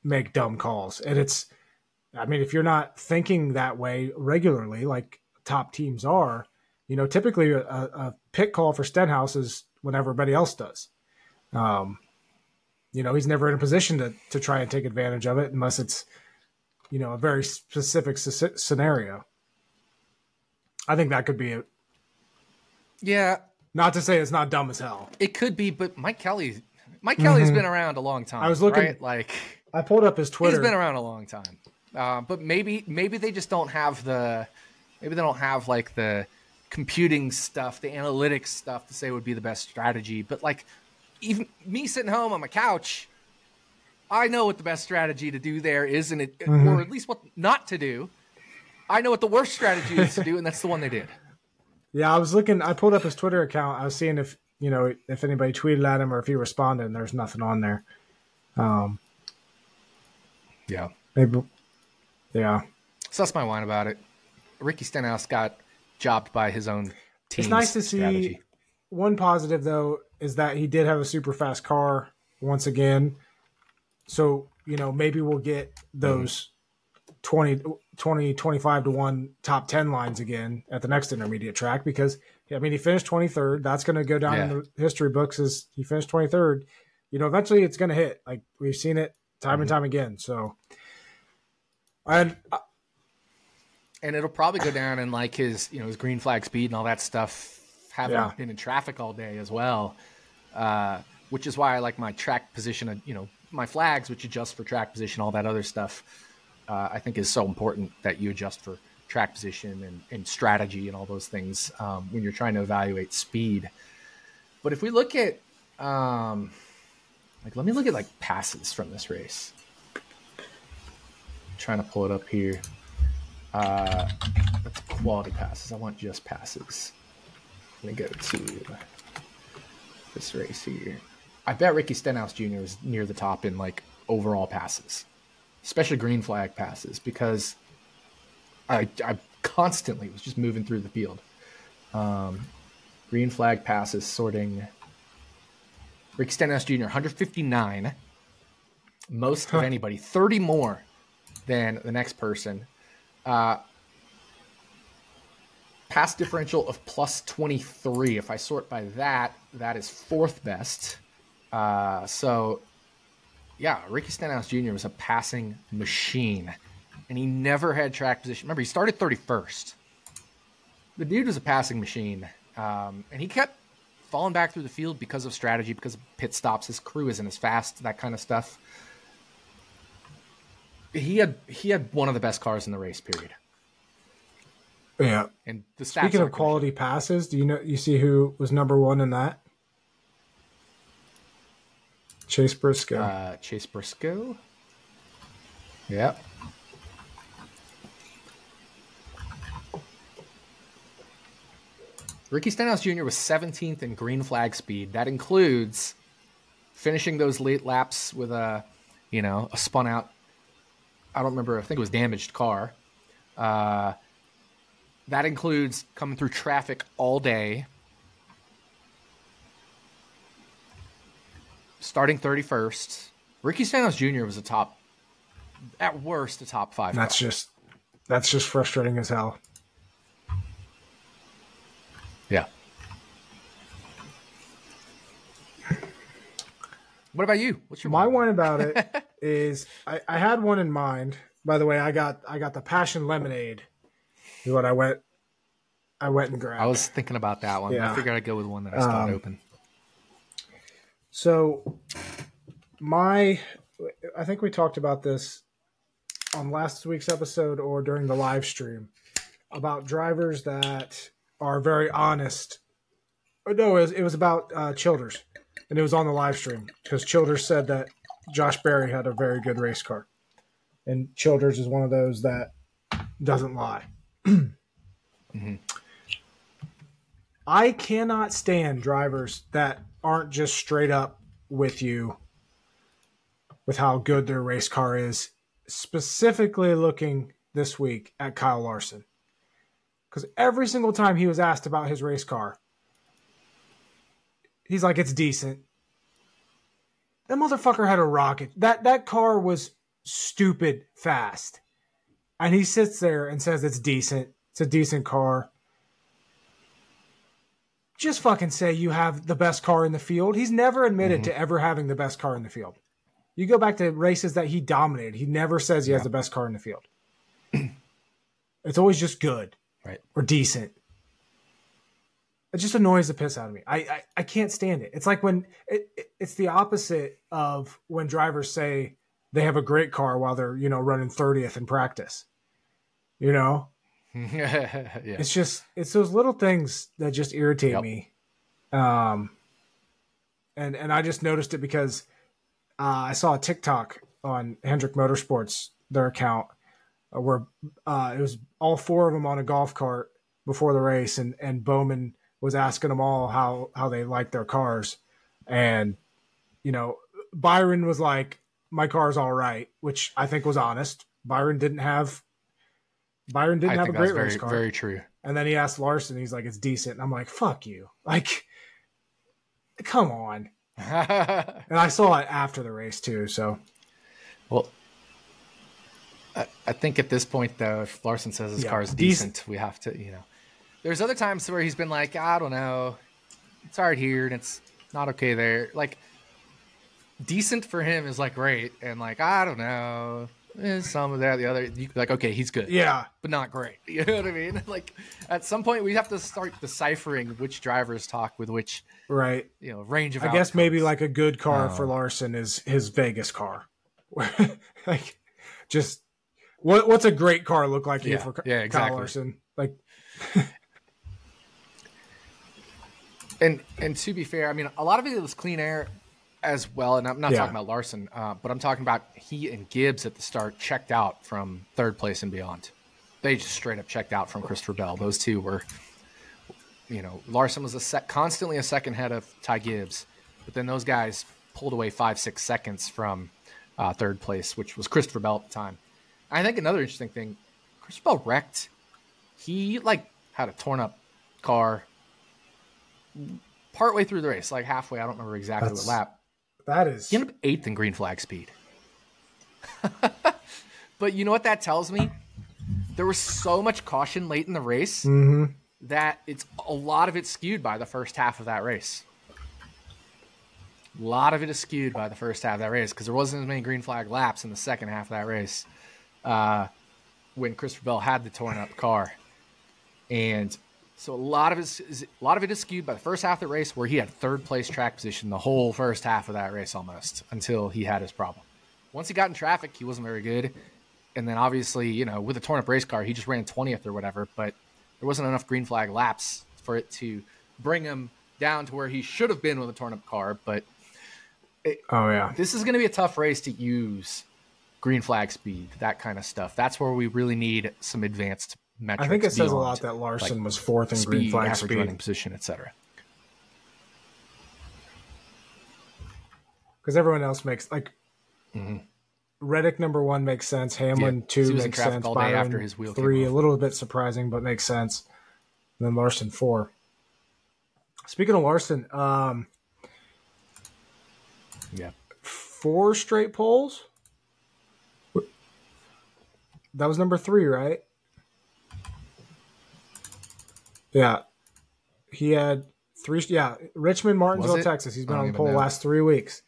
make dumb calls. And if you're not thinking that way regularly, like top teams are, typically a pit call for Stenhouse is when everybody else does. He's never in a position to try and take advantage of it unless it's, a very specific scenario. I think that could be it.
Yeah.
Not to say it's not dumb as hell.
It could be, but Mike Kelly's been around a long time.
I was looking,
right?
I pulled up his Twitter.
He's been around a long time. But maybe they just don't have the computing stuff, the analytics stuff to say would be the best strategy. But even me sitting home on my couch, I know what the best strategy to do there is, and or at least what not to do. I know what the worst strategy is to do, and that's the one they did.
Yeah, I pulled up his Twitter account. I was seeing if anybody tweeted at him or if he responded, and there's nothing on there.
Yeah.
Maybe. Yeah.
So that's my whine about it. Ricky Stenhouse got jobbed by his own team's
It's nice to
strategy.
see. One positive, though, is that he did have a super fast car once again. So, maybe we'll get those 20, 25 to 1 top 10 lines again at the next intermediate track, because, he finished 23rd. That's going to go down in the history books as he finished 23rd. Eventually it's going to hit. We've seen it time and time again. So, and
it'll probably go down in his, his green flag speed and all that stuff, having been in traffic all day as well. Which is why I like my track position, my flags, which adjust for track position, all that other stuff. I think is so important that you adjust for track position and strategy and all those things when you're trying to evaluate speed. But if we look at, let me look at passes from this race. I'm trying to pull it up here. That's quality passes. I want just passes. Let me go to this race here. I bet Ricky Stenhouse Jr. is near the top in overall passes, especially green flag passes, because I constantly was just moving through the field. Green flag passes sorting. Ricky Stenhouse Jr. 159, most of anybody, 30 more than the next person. Pass differential of plus 23. If I sort by that, that is fourth best. Ricky Stenhouse Jr. was a passing machine, and he never had track position. Remember, he started 31st. The dude was a passing machine, and he kept falling back through the field because of strategy, because of pit stops. His crew isn't as fast, that kind of stuff. He had one of the best cars in the race, period.
Yeah.
And the stats
Speaking of quality passes, do you see who was number one in that? Chase Briscoe.
Chase Briscoe. Yeah. Ricky Stenhouse Jr. was 17th in green flag speed. That includes finishing those late laps with a spun out, I don't remember, I think it was damaged car. That includes coming through traffic all day. Starting 31st. Ricky Stenhouse Jr. was at worst, a top 5.
That's just frustrating as hell.
Yeah. What about you? What's your
my one about it is I had one in mind. By the way, I got the Passion Lemonade. Is what I went and grabbed.
I was thinking about that one.
Yeah.
I figured I'd go with one that I saw open.
So I think we talked about this on last week's episode or during the live stream about drivers that are very honest. No, it was about Childers, and it was on the live stream because Childers said that Josh Berry had a very good race car, and Childers is one of those that doesn't lie.
Mm-hmm.
I cannot stand drivers that aren't just straight up with you with how good their race car is, specifically looking this week at Kyle Larson. Because every single time he was asked about his race car, he's like, it's decent. That motherfucker had a rocket. That car was stupid fast. And he sits there and says it's decent. It's a decent car. Just fucking say you have the best car in the field. He's never admitted to ever having the best car in the field. You go back to races that he dominated. He never says he has the best car in the field. It's always just good.
Right.
Or decent. It just annoys the piss out of me. I can't stand it. It's like when it's the opposite of when drivers say they have a great car while they're, running 30th in practice.
Yeah.
It's those little things that just irritate me. And I just noticed it because I saw a TikTok on Hendrick Motorsports, their account, where it was all four of them on a golf cart before the race, and Bowman was asking them all how they liked their cars. And, Byron was like, my car's all right, which I think was honest. Byron didn't have a great race car.
Very true.
And then he asked Larson, he's like, it's decent. And I'm like, fuck you. Like, come on. And I saw it after the race too. So,
well, I think at this point though, if Larson says his car is decent, we have to, there's other times where he's been like, I don't know, it's hard here and it's not okay there. Like, decent for him is like great, and like, I don't know, some of that, the other, like, okay, he's good, but not great. You know what I mean? Like, at some point we have to start deciphering which drivers talk with which,
right?
Range of.
I guess maybe like a good car for Larson is his Vegas car. Like, just what's a great car look like here for
exactly.
Kyle Larson? Like,
and to be fair, I mean, a lot of it was clean air as well, and I'm not talking about Larson, but I'm talking about he and Gibbs at the start checked out from third place and beyond. They just straight up checked out from Christopher Bell. Those two were, Larson was constantly a second ahead of Ty Gibbs, but then those guys pulled away 5-6 seconds from third place, which was Christopher Bell at the time. I think another interesting thing, Christopher Bell wrecked. He had a torn up car partway through the race, like halfway. I don't remember exactly what lap.
That is.
He ended up 8th in green flag speed. But you know what that tells me? There was so much caution late in the race that a lot of it skewed by the first half of that race. A lot of it is skewed by the first half of that race because there wasn't as many green flag laps in the second half of that race when Christopher Bell had the torn up car. And so a lot of it is skewed by the first half of the race where he had third place track position the whole first half of that race almost until he had his problem. Once he got in traffic, he wasn't very good. And then obviously, you know, with a torn up race car, he just ran 20th or whatever, but there wasn't enough green flag laps for it to bring him down to where he should have been with a torn up car. But this is going to be a tough race to use green flag speed, that kind of stuff. That's where we really need some advanced metrics.
I think it says a lot that Larson was fourth in green flag speed,
running position, etc.
Because everyone else makes Reddick number 1 makes sense. Hamlin 2 makes sense.
All day after his wheel
3 a little bit surprising, but makes sense. And then Larson 4. Speaking of Larson, 4 straight poles. That was number 3, right? Yeah. He had 3. Yeah, Richmond, Martinsville, Texas. He's been on the pole the last 3 weeks.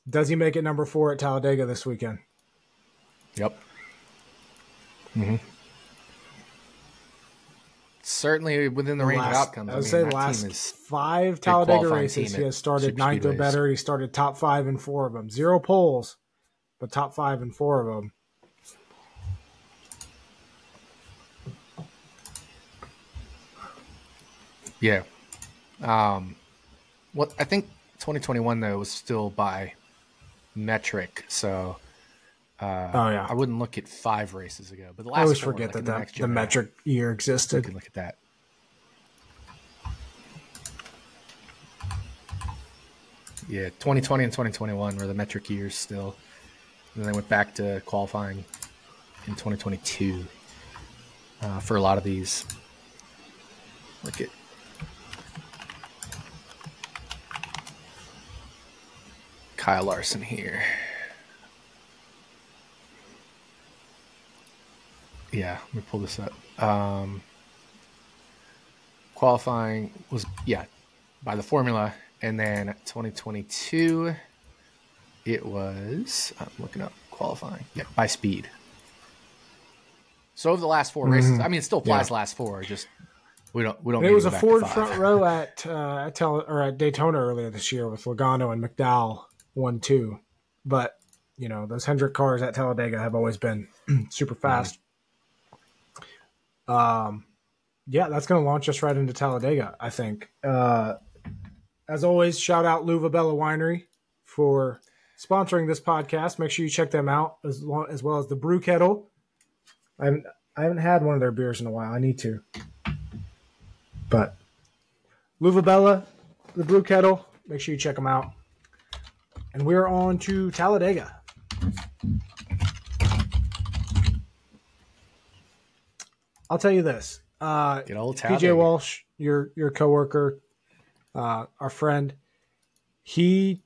Does he make it number 4 at Talladega this weekend?
Yep. Certainly within the range of outcomes.
I would say the last 5 Talladega races, he has started 9th or better. He started top 5 in 4 of them. 0 poles, but top 5 in 4 of them.
Yeah. What I think 2021 though was still by metric, so I wouldn't look at 5 races ago. But the last
I always forget that the metric year existed.
You can look at that. Yeah, 2020 and 2021 were the metric years still. And then they went back to qualifying in 2022 for a lot of these. Look at Kyle Larson here. Yeah, let me pull this up. Qualifying was, by the formula. And then 2022, it was, I'm looking up qualifying. Yeah, by speed. So over the last 4 races, I mean, it still applies last 4, just we don't.
It was a Ford front row at Daytona earlier this year with Logano and McDowell 1-2, but you know those Hendrick cars at Talladega have always been super fast. That's going to launch us right into Talladega, I think. As always, shout out Luvabella Winery for sponsoring this podcast. Make sure you check them out as well as the Brew Kettle. I haven't had one of their beers in a while. I need to. But Luvabella, the Brew Kettle, make sure you check them out. And we're on to Talladega. I'll tell you this. PJ Walsh, your coworker, our friend, he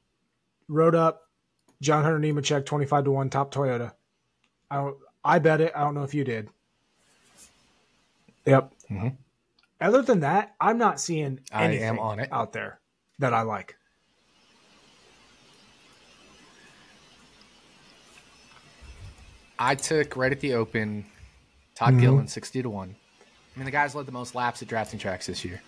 wrote up John Hunter Nemechek 25-1 top Toyota. I bet it. I don't know if you did. Yep. Mm-hmm. Other than that, I'm not seeing anything out there that I like.
I took right at the Open Todd Gilliland 60-1. I mean, the guy's led the most laps at drafting tracks this year.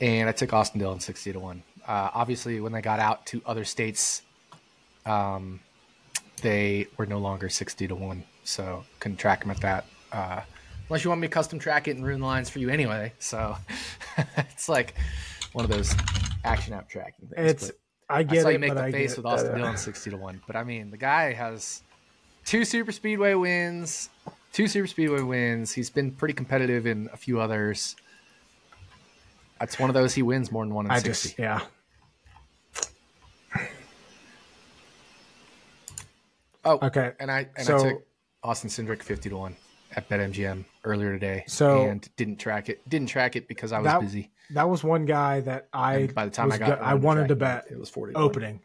And I took Austin Dillon 60-1. Obviously, when they got out to other states, they were no longer 60-1, so couldn't track them at that. Unless you want me to custom track it and ruin the lines for you anyway. So it's like one of those action app tracking things. I saw you make the face with Austin Dillon 60-1. But I mean, the guy has 2 super speedway wins. He's been pretty competitive in a few others. That's one of those he wins more than 1 in 60. Oh, okay. And I took Austin Cindric 50-1 at BetMGM earlier today. And didn't track it because I was busy.
That was one guy that by the time I wanted to bet
it was 40
opening.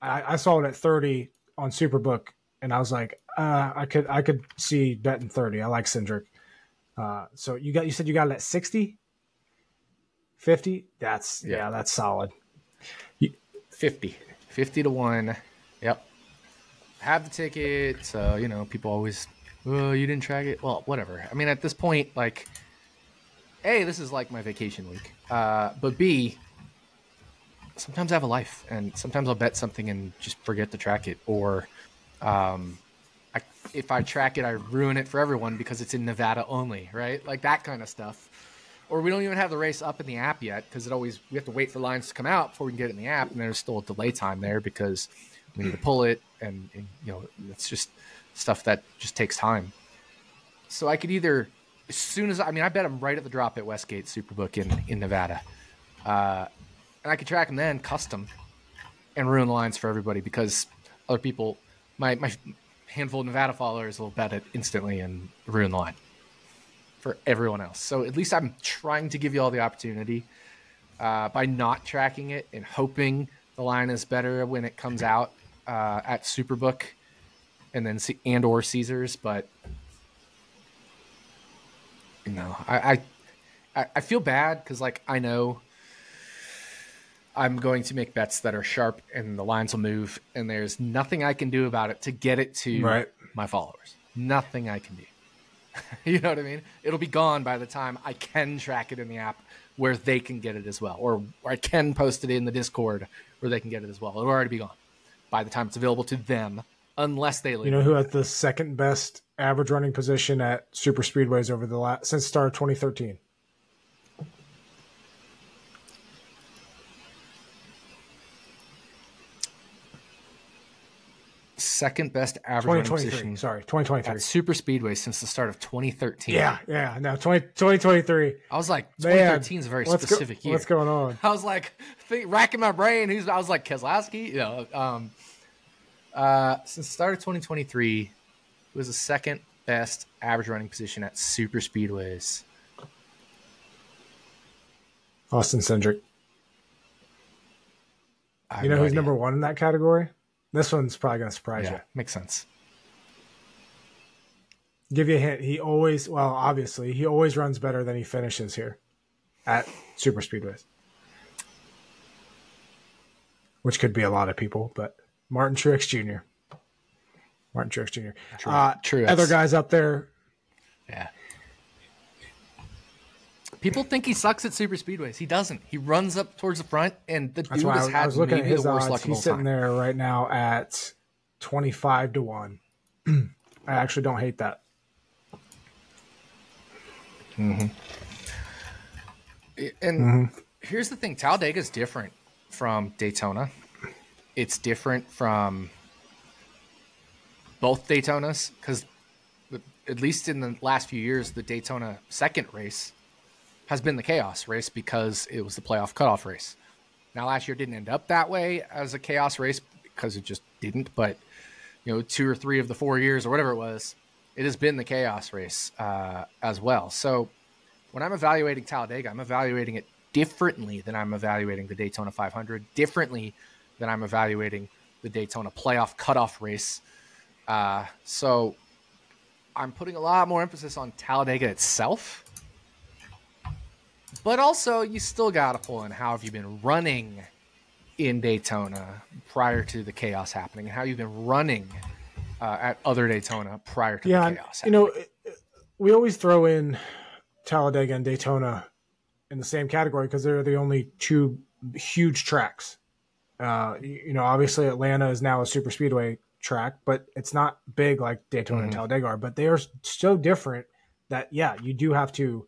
I saw it at 30 on Superbook, and I was like, I could see betting 30. I like Cindric. So you said you got it at 60, 50. That's solid.
50-1. Yep. Have the ticket. So people always, you didn't track it. Well, whatever. I mean, at this point, like, A, this is like my vacation week. But B, sometimes I have a life, and sometimes I'll bet something and just forget to track it, or if I track it, I ruin it for everyone because it's in Nevada only, right? Like that kind of stuff. Or we don't even have the race up in the app yet because we have to wait for lines to come out before we can get it in the app, and there's still a delay time there because we need to pull it, and it's just stuff that just takes time. So I could either, as soon as I bet I'm right at the drop at Westgate Superbook in Nevada, and I could track them then custom and ruin the lines for everybody because other people, my handful of Nevada followers will bet it instantly and ruin the line for everyone else. So at least I'm trying to give you all the opportunity by not tracking it and hoping the line is better when it comes out at Superbook and or Caesars. But I feel bad because I know I'm going to make bets that are sharp and the lines will move, and there's nothing I can do about it to get it to my followers. Nothing I can do. You know what I mean? It'll be gone by the time I can track it in the app where they can get it as well. Or I can post it in the Discord where they can get it as well. It'll already be gone by the time it's available to them, unless they leave.
You know who has the second best average running position at super speedways since the start of 2013?
Second best average running position.
Sorry, 2023.
At super speedway since the start of 2013.
Yeah. No, 2023.
I was like, 2013 is a very specific year.
What's going on?
I was like, racking my brain. I was like, Keselowski? Since the start of 2023, it was the second best average running position at super speedways.
Austin Cindric. You know who's number one in that category? This one's probably going to surprise you.
Makes sense.
Give you a hint. Obviously, he always runs better than he finishes here at super speedways. Which could be a lot of people, but Martin Truex Jr. Truex. Other guys up there.
Yeah. People think he sucks at super speedways. He doesn't. He runs up towards the front, and the dude has had maybe the worst luck of all time.
He's sitting there right now at 25-1. I actually don't hate that.
Mm-hmm. And here's the thing. Talladega is different from Daytona. It's different from both Daytonas because at least in the last few years, the Daytona second race has been the chaos race because it was the playoff cutoff race. Now, last year didn't end up that way as a chaos race because it just didn't. But, 2 or 3 of the 4 years or whatever it was, it has been the chaos race as well. So when I'm evaluating Talladega, I'm evaluating it differently than I'm evaluating the Daytona 500, differently than I'm evaluating the Daytona playoff cutoff race. So I'm putting a lot more emphasis on Talladega itself. But also, you still got to pull in how have you been running in Daytona prior to the chaos happening, and how you've been running at other Daytona prior to the chaos happening.
We always throw in Talladega and Daytona in the same category because they're the only two huge tracks. Obviously Atlanta is now a super speedway track, but it's not big like Daytona and Talladega are. But they are so different that you do have to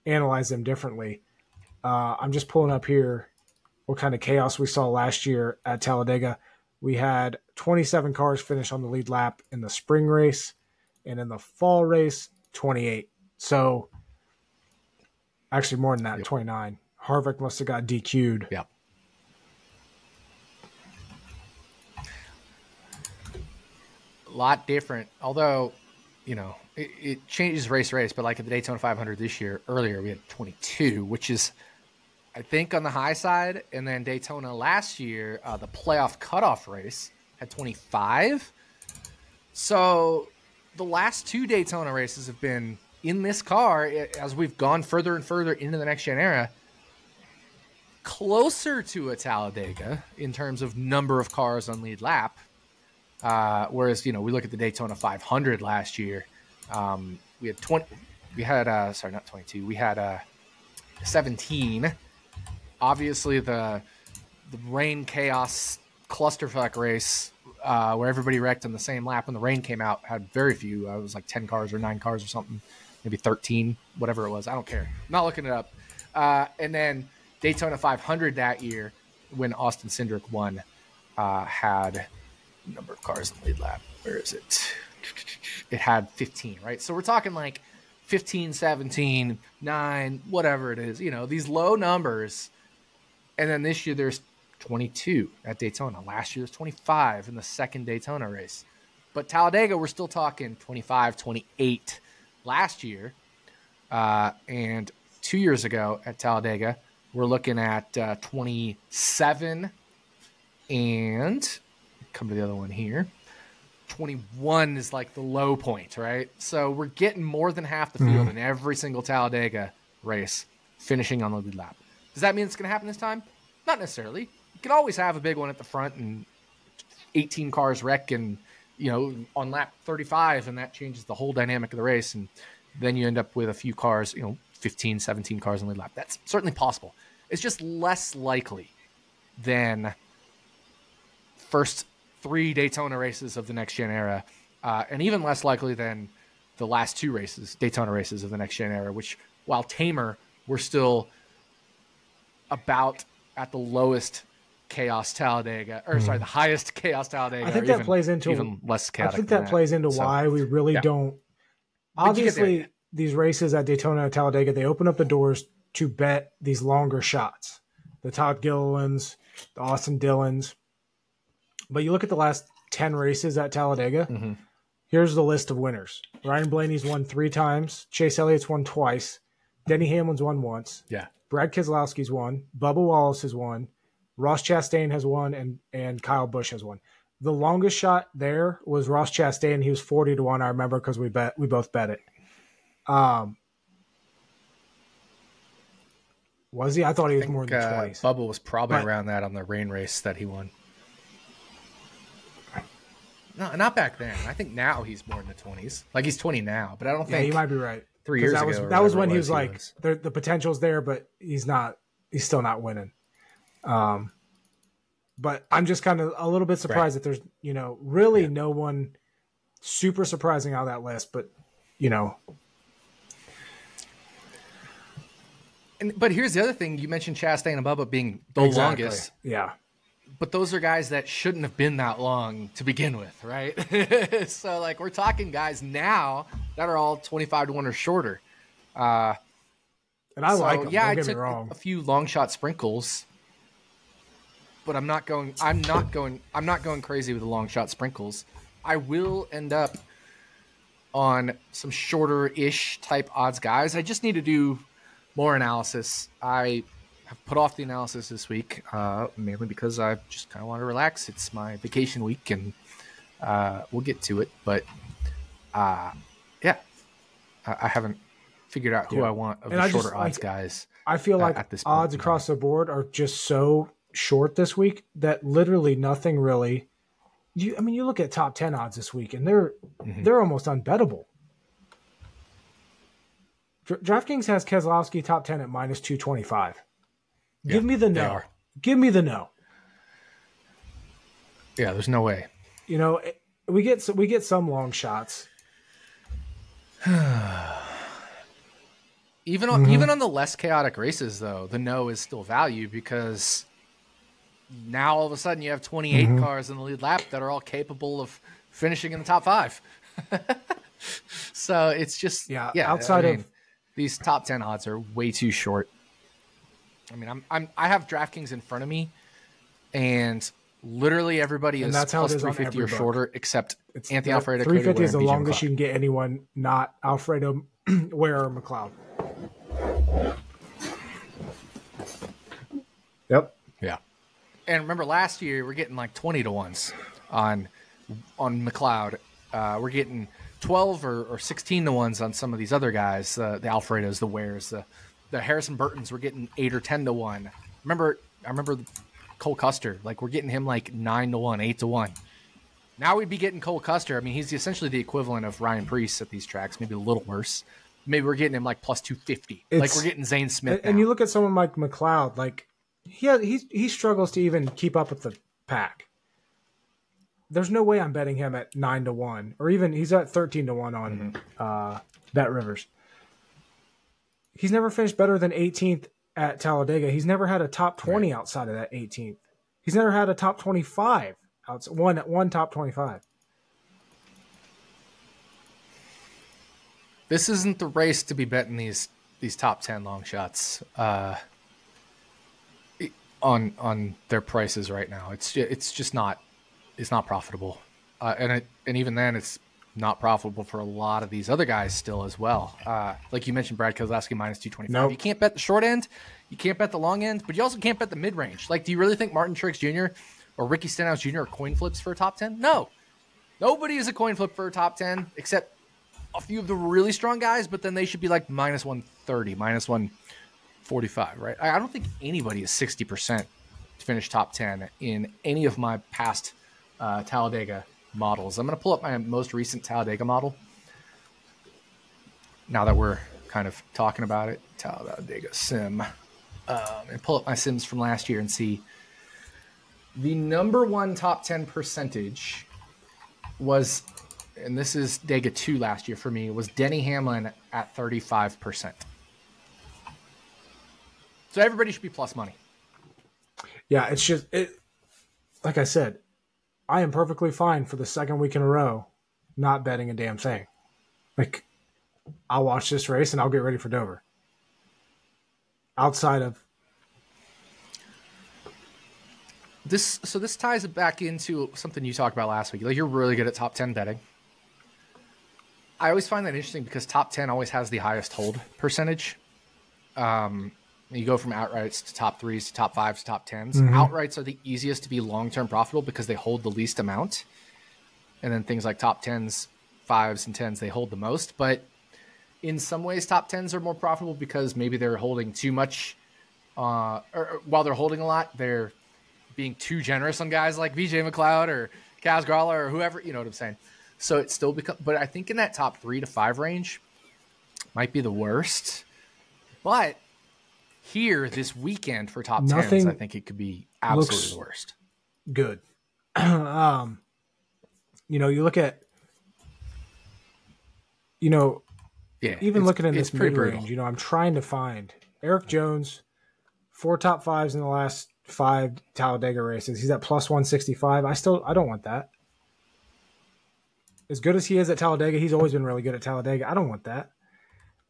analyze them differently. I'm just pulling up here what kind of chaos we saw last year at Talladega. We had 27 cars finish on the lead lap in the spring race, and in the fall race, 28. So actually more than that, 29. Harvick must have got DQ'd.
Yep. A lot different, although, it changes race, but like at the Daytona 500 earlier, we had 22, which is, I think, on the high side. And then Daytona last year, the playoff cutoff race had 25. So the last 2 Daytona races have been in this car, as we've gone further and further into the next gen era, closer to a Talladega in terms of number of cars on lead lap. Whereas, we look at the Daytona 500 last year, we had 20, we had, not 22, we had 17. Obviously the rain chaos clusterfuck race where everybody wrecked on the same lap when the rain came out. Had very few. It was like 10 cars or 9 cars or something, maybe 13, whatever it was. I don't care. I'm not looking it up. And then Daytona 500 that year when Austin Cindric won had a number of cars in the lead lap. Where is it? It had 15, right? So we're talking like 15, 17, 9, whatever it is. You know, these low numbers. And then this year there's 22 at Daytona. Last year there's 25 in the second Daytona race. But Talladega, we're still talking 25, 28 last year. And 2 years ago at Talladega, we're looking at 27 and come to the other one here. 21 is like the low point, right? So we're getting more than half the field in every single Talladega race finishing on the lead lap. Does that mean it's going to happen this time? Not necessarily. You can always have a big one at the front and 18 cars wreck and, you know, on lap 35, and that changes the whole dynamic of the race. And then you end up with a few cars, you know, 15, 17 cars on the lead lap. That's certainly possible. It's just less likely than first 3 Daytona races of the next gen era, and even less likely than the last 2 races, Daytona races of the next gen era, which, while tamer, we're still about at the lowest chaos Talladega, or sorry, the highest chaos Talladega.
I think that plays into
even less chaotic.
I think that plays into why we really don't. Obviously, these races at Daytona and Talladega, they open up the doors to bet these longer shots. The Todd Gillilands, the Austin Dillons. But you look at the last 10 races at Talladega, here's the list of winners. Ryan Blaney's won 3 times. Chase Elliott's won twice. Denny Hamlin's won once.
Yeah.
Brad Keselowski's won. Bubba Wallace has won. Ross Chastain has won, and Kyle Busch has won. The longest shot there was Ross Chastain. He was 40-1, I remember, because we both bet it. Was he? I thought he was more than twice.
Bubba was probably around that on the rain race that he won. No, not back then. I think now he's more in the 20s. Like, he's 20 now, but I don't think.
Yeah, you might be right.
3 years ago.
That was when he was like, the potential's there, but he's still not winning. But I'm just kind of a little bit surprised that there's, you know, really no one super surprising out of that list, but, you know.
But here's the other thing. You mentioned Chastain and Bubba being the longest.
Yeah.
But those are guys that shouldn't have been that long to begin with, right? So, like, we're talking guys now that are all 25-1 or shorter.
And I like them.
Yeah,
Don't
I
get me
took
wrong.
a few long shot sprinkles, but I'm not going crazy with the long shot sprinkles. I will end up on some shorter-ish type odds guys. I just need to do more analysis. I have put off the analysis this week, mainly because I just kind of want to relax. It's my vacation week, and we'll get to it. But yeah, I haven't figured out who I want of the shorter odds guys.
I feel like at this odds across the board are just so short this week that literally nothing really. I mean, you look at top 10 odds this week, and they're almost unbettable. DraftKings has Keselowski top 10 at minus 225. Yeah, give me the no. Give me the no.
Yeah, there's no way.
You know, we get some long shots.
Even on the less chaotic races, though, the no is still value, because now all of a sudden you have 28 cars in the lead lap that are all capable of finishing in the top 5. So it's just
outside of
these top 10 odds are way too short. I mean, I have DraftKings in front of me, and literally everybody is plus 350 or shorter, except Anthony Alfredo.
350 is the longest you can get anyone not Alfredo Ware or McLeod. Yep.
Yeah. And remember, last year we're getting like 20-1s on McLeod. We're getting 12 or 16-1s on some of these other guys, the Alfredos, the Wares, the Harrison Burtons. We're getting 8 or 10-1. I remember Cole Custer. Like, we're getting him like 9-1, 8-1. Now we'd be getting Cole Custer. I mean, he's essentially the equivalent of Ryan Preece at these tracks, maybe a little worse. Maybe we're getting him like plus 250. Like, we're getting Zane Smith.
And you look at someone like McLeod, like he struggles to even keep up with the pack. there's no way I'm betting him at 9-1, or even he's at 13-1 on Bet Rivers. He's never finished better than 18th at Talladega. He's never had a top 20 outside of that 18th. He's never had a top 25 outside one top 25.
This isn't the race to be betting these top 10 long shots on their prices right now. It's just not. It's not profitable, and even then, it's not profitable for a lot of these other guys still as well. Like you mentioned, Brad Keselowski minus 225.
Nope.
You can't bet the short end, you can't bet the long end, but you also can't bet the mid range. Like, do you really think Martin Truex Jr. or Ricky Stenhouse Jr. are coin flips for a top 10? No, nobody is a coin flip for a top 10 except a few of the really strong guys. But then they should be like minus 130, minus 145, right? I don't think anybody is 60% to finish top 10 in any of my past Talladega models. I'm going to pull up my most recent Talladega model now that we're kind of talking about it. Talladega sim, and pull up my sims from last year and see the number one top 10 percentage was, and this is Dega 2 last year for me, was Denny Hamlin at 35%. So everybody should be plus money.
Yeah, it's just like I said, I am perfectly fine for the second week in a row not betting a damn thing. Like, I'll watch this race and I'll get ready for Dover. Outside of
this, so this ties it back into something you talked about last week. Like, you're really good at top 10 betting. I always find that interesting because top 10 always has the highest hold percentage. You go from outrights to top 3s to top 5s to top 10s.
Mm-hmm.
Outrights are the easiest to be long-term profitable because they hold the least amount. And then things like top 10s, 5s, and 10s, they hold the most. But in some ways, top 10s are more profitable because maybe they're holding too much. Or while they're holding a lot, they're being too generous on guys like VJ McLeod or Kaz Grala or whoever. You know what I'm saying? So it still becomes, but I think in that top 3 to 5 range might be the worst. But here this weekend for top 10s, I think it could be absolutely the worst.
Good. You look at, even looking in this mid range, I'm trying to find Eric Jones, 4 top 5s in the last 5 Talladega races. He's at plus 165. I don't want that. As good as he is at Talladega, he's always been really good at Talladega. I don't want that.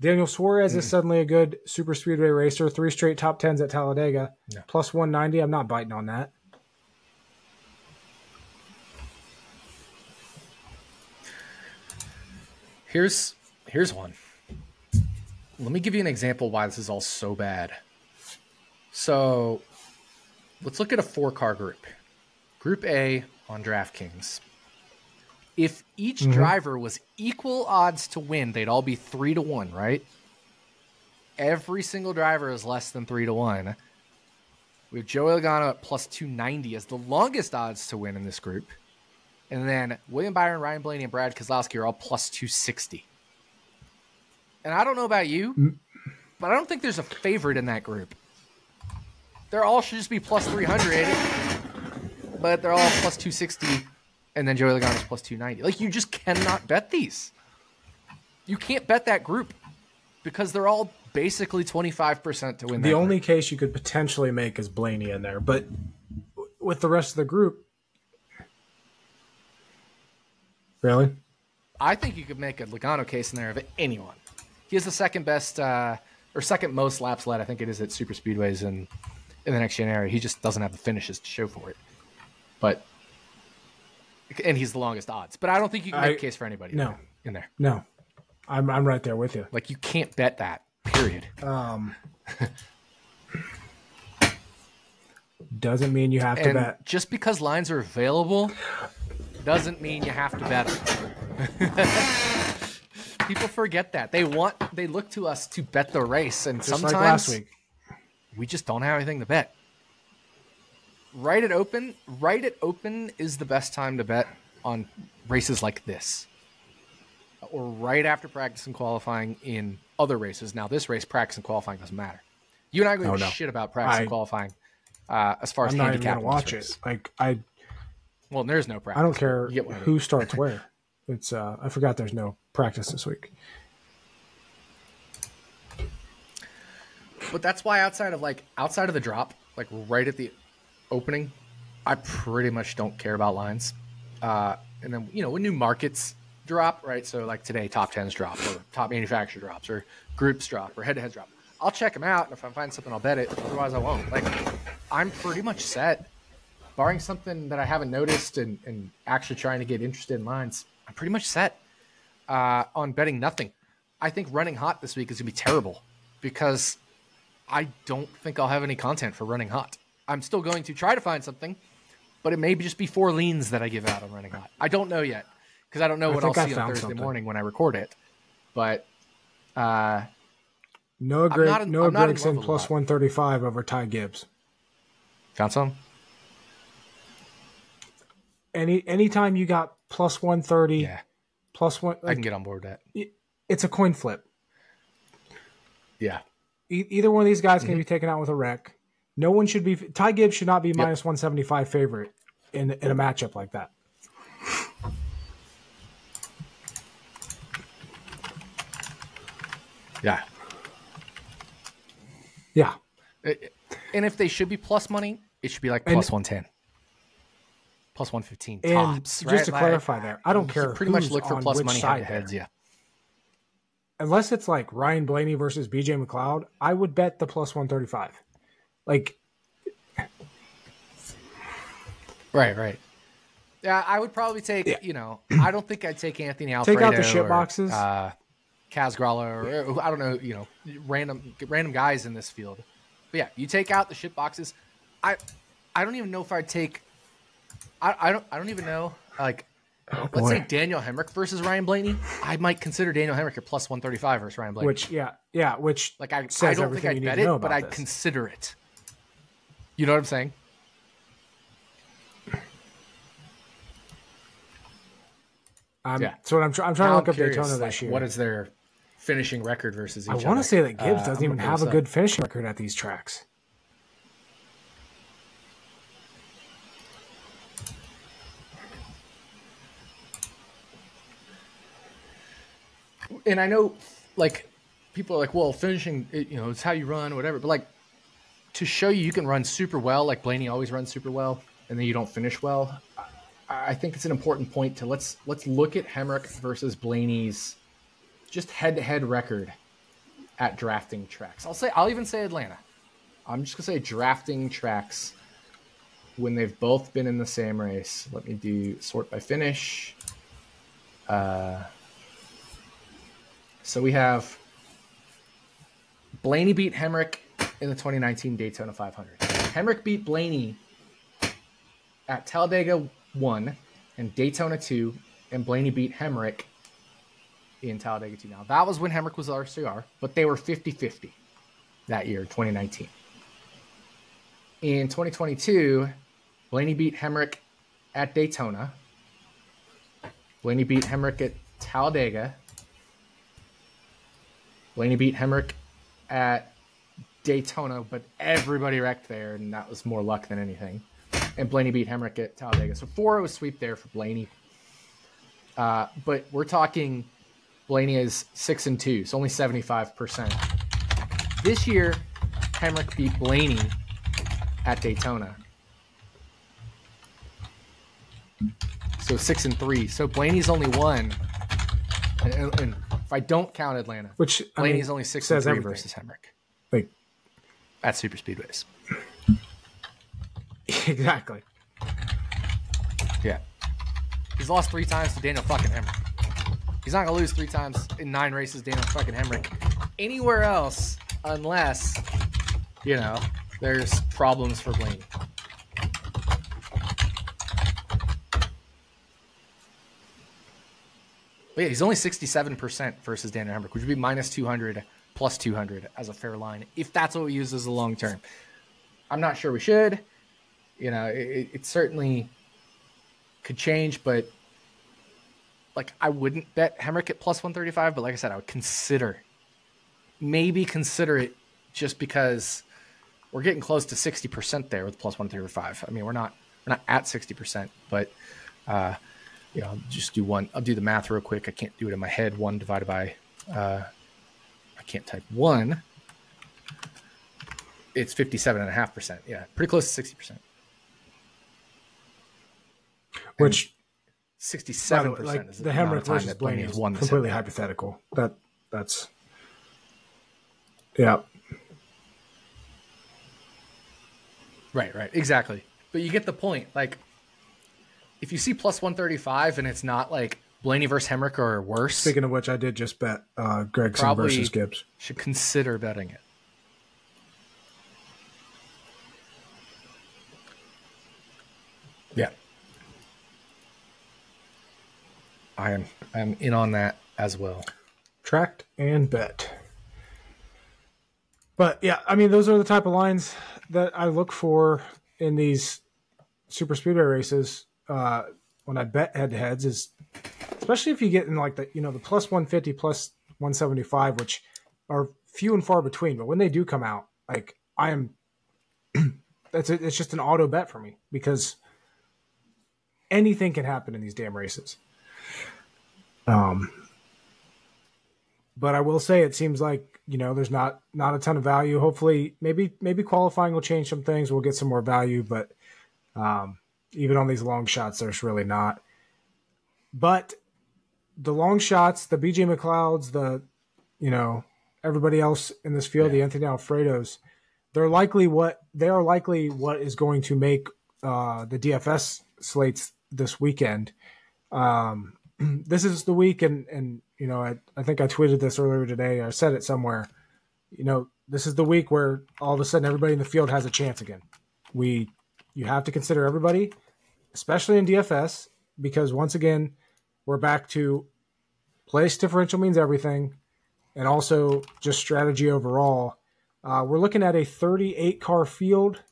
Daniel Suarez is suddenly a good super speedway racer. 3 straight top 10s at Talladega. No. Plus 190. I'm not biting on that.
Here's one. Let me give you an example why this is all so bad. So let's look at a 4-car group. Group A on DraftKings. If each driver was equal odds to win, they'd all be 3-1, right? Every single driver is less than 3-1. We have Joey Logano at plus 290 as the longest odds to win in this group. And then William Byron, Ryan Blaney, and Brad Keselowski are all plus 260. And I don't know about you, but I don't think there's a favorite in that group. They're all should just be plus 300, but they're all plus 260. And then Joey Logano's plus 290. Like, you just cannot bet these. You can't bet that group because they're all basically 25% to win that
The only
group.
case you could potentially make is Blaney in there. But with the rest of the group, really?
I think you could make a Logano case in there of anyone. He has the second best or second most laps led, I think it is, at super speedways in the next gen era. He just doesn't have the finishes to show for it. And he's the longest odds. But I don't think you can make a case for anybody in there.
No. I'm right there with you.
Like, you can't bet that, period.
Doesn't mean you have to bet.
Just because lines are available doesn't mean you have to bet them. People forget that. They look to us to bet the race, and just sometimes
like last week,
we just don't have anything to bet. Right at open is the best time to bet on races like this. Or right after practice and qualifying in other races. Now, this race, practice and qualifying doesn't matter. You and I go shit about practice and qualifying as far as
I'm not even
handicapping
gonna watch
this race.
it. Like,
Well, there's no practice.
I don't care
You get what I mean.
who starts where. It's I forgot there's no practice this week.
But that's why outside of the drop, like right at the opening, I pretty much don't care about lines. And then, when new markets drop, right? So like today, top 10s drop, or top manufacturer drops, or groups drop, or head-to-head drop. I'll check them out, and if I find something, I'll bet it. Otherwise, I won't. Like, I'm pretty much set. Barring something that I haven't noticed and actually trying to get interested in lines, I'm pretty much set on betting nothing. I think running hot this week is going to be terrible because I don't think I'll have any content for running hot. I'm still going to try to find something, but it may just be 4 leans that I give out on running hot. I don't know yet because I don't know what I'll see on Thursday morning when I record it. But
Noah Gragson plus 135 over Ty Gibbs.
Found some?
Anytime you got plus 130, plus one,
I can get on board with that.
It's a coin flip.
Yeah.
Either one of these guys can be taken out with a wreck. No one should be. Ty Gibbs should not be minus 175 favorite in a matchup like that.
Yeah.
Yeah.
And if they should be plus money, it should be like plus 110. Plus 115 tops.
Just to clarify there, I don't care.
Pretty much look for plus money head-to-heads, yeah.
Unless it's like Ryan Blaney versus BJ McLeod, I would bet the plus 135. Like,
right. Yeah, I would probably take. I don't think I'd take Anthony Alfredo.
Take out the shit boxes.
Kaz Gralla, or I don't know. Random guys in this field. But yeah, you take out the shit boxes. I don't even know if I'd take. I don't even know. Like, let's say Daniel Hemrick versus Ryan Blaney. I might consider Daniel Hemrick at plus 135 versus Ryan Blaney.
Which like
I don't think I'd bet it, but I'd consider it. You know what I'm saying?
So I'm trying to look up Daytona this year.
What is their finishing record versus each other?
I want to say that Gibbs doesn't even have a good finishing record at these tracks.
And I know, like, people are like, well, finishing, it's how you run, whatever. But, like, to show you can run super well, like Blaney always runs super well, and then you don't finish well, I think it's an important point to let's look at Hemrick versus Blaney's just head-to-head record at drafting tracks. I'll even say Atlanta. I'm just going to say drafting tracks when they've both been in the same race. Let me do sort by finish. So we have Blaney beat Hemrick in the 2019 Daytona 500. Hemrick beat Blaney at Talladega 1 and Daytona 2, and Blaney beat Hemrick in Talladega 2. Now, that was when Hemrick was RCR, but they were 50-50 that year, 2019. In 2022, Blaney beat Hemrick at Daytona. Blaney beat Hemrick at Talladega. Blaney beat Hemrick at Daytona, but everybody wrecked there, and that was more luck than anything. And Blaney beat Hemrick at Talladega. So 4-0 sweep there for Blaney. But we're talking Blaney is 6-2, so only 75%. This year, Hemrick beat Blaney at Daytona. So 6-3. So Blaney's only won. And if I don't count Atlanta,
which
Blaney's only 6-3 versus Hemrick.
Like,
at super speedways.
Exactly.
Yeah. He's lost 3 times to Daniel fucking Hemrick. He's not going to lose 3 times in 9 races, Daniel fucking Hemrick, anywhere else unless, there's problems for Blaney. But yeah, he's only 67% versus Daniel Hemrick, which would be minus 200, plus 200 as a fair line, if that's what we use as a long term. I'm not sure we should. It certainly could change, but I wouldn't bet Hemrick at plus 135, but like I said, I would maybe consider it just because we're getting close to 60% there with plus 135. I mean, we're not not at 60%, but I'll just do one. I'll do the math real quick. I can't do it in my head. 1 divided by, I can't type 1. It's 57.5%. Yeah, pretty close to 60%.
Which
67%
like
is
the Hemrick versus Blaney is completely hypothetical. That's yeah.
Right, exactly. But you get the point. Like, if you see plus 135 and it's not like Blaney versus Hemrick or worse.
Speaking of which, I did just bet Gregson versus Gibbs.
Should consider betting it. Yeah. I'm in on that as well.
Tracked and bet. But yeah, I mean, those are the type of lines that I look for in these super speedway races when I bet head-to-heads, is especially if you get in like the plus 150, plus 175, which are few and far between. But when they do come out, like it's just an auto bet for me, because anything can happen in these damn races. But I will say it seems like, there's not a ton of value. Hopefully, maybe qualifying will change some things. We'll get some more value, but even on these long shots, there's really not. But the long shots, the BJ McLeods, everybody else in this field, the Anthony Alfredos, they're likely what is going to make the DFS slates this weekend. This is the week, and I think I tweeted this earlier today. I said it somewhere. This is the week where all of a sudden everybody in the field has a chance again. You have to consider everybody, especially in DFS, because once again, we're back to place differential means everything, and also just strategy overall. We're looking at a 38-car field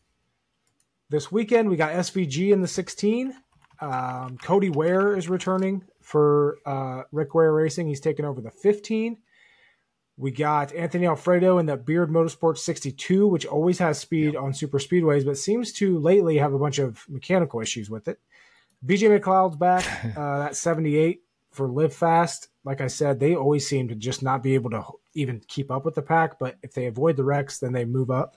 this weekend. We got SVG in the 16. Cody Ware is returning for Rick Ware Racing. He's taking over the 15. We got Anthony Alfredo in the Beard Motorsports 62, which always has speed on super speedways, but seems to lately have a bunch of mechanical issues with it. BJ McLeod's back, that 78 for Live Fast. Like I said, they always seem to just not be able to even keep up with the pack, but if they avoid the wrecks, then they move up.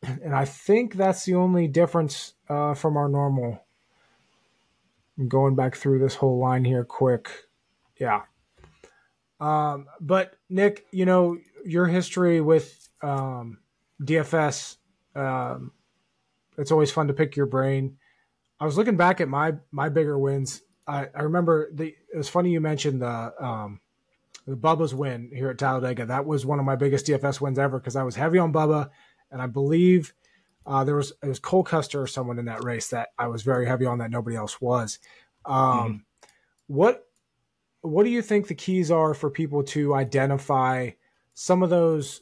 And I think that's the only difference from our normal. I'm going back through this whole line here quick. Yeah. But Nick, your history with DFS, it's always fun to pick your brain. I was looking back at my bigger wins. I remember it was funny you mentioned the Bubba's win here at Talladega. That was one of my biggest DFS wins ever, because I was heavy on Bubba, and I believe it was Cole Custer or someone in that race that I was very heavy on that nobody else was. What do you think the keys are for people to identify some of those?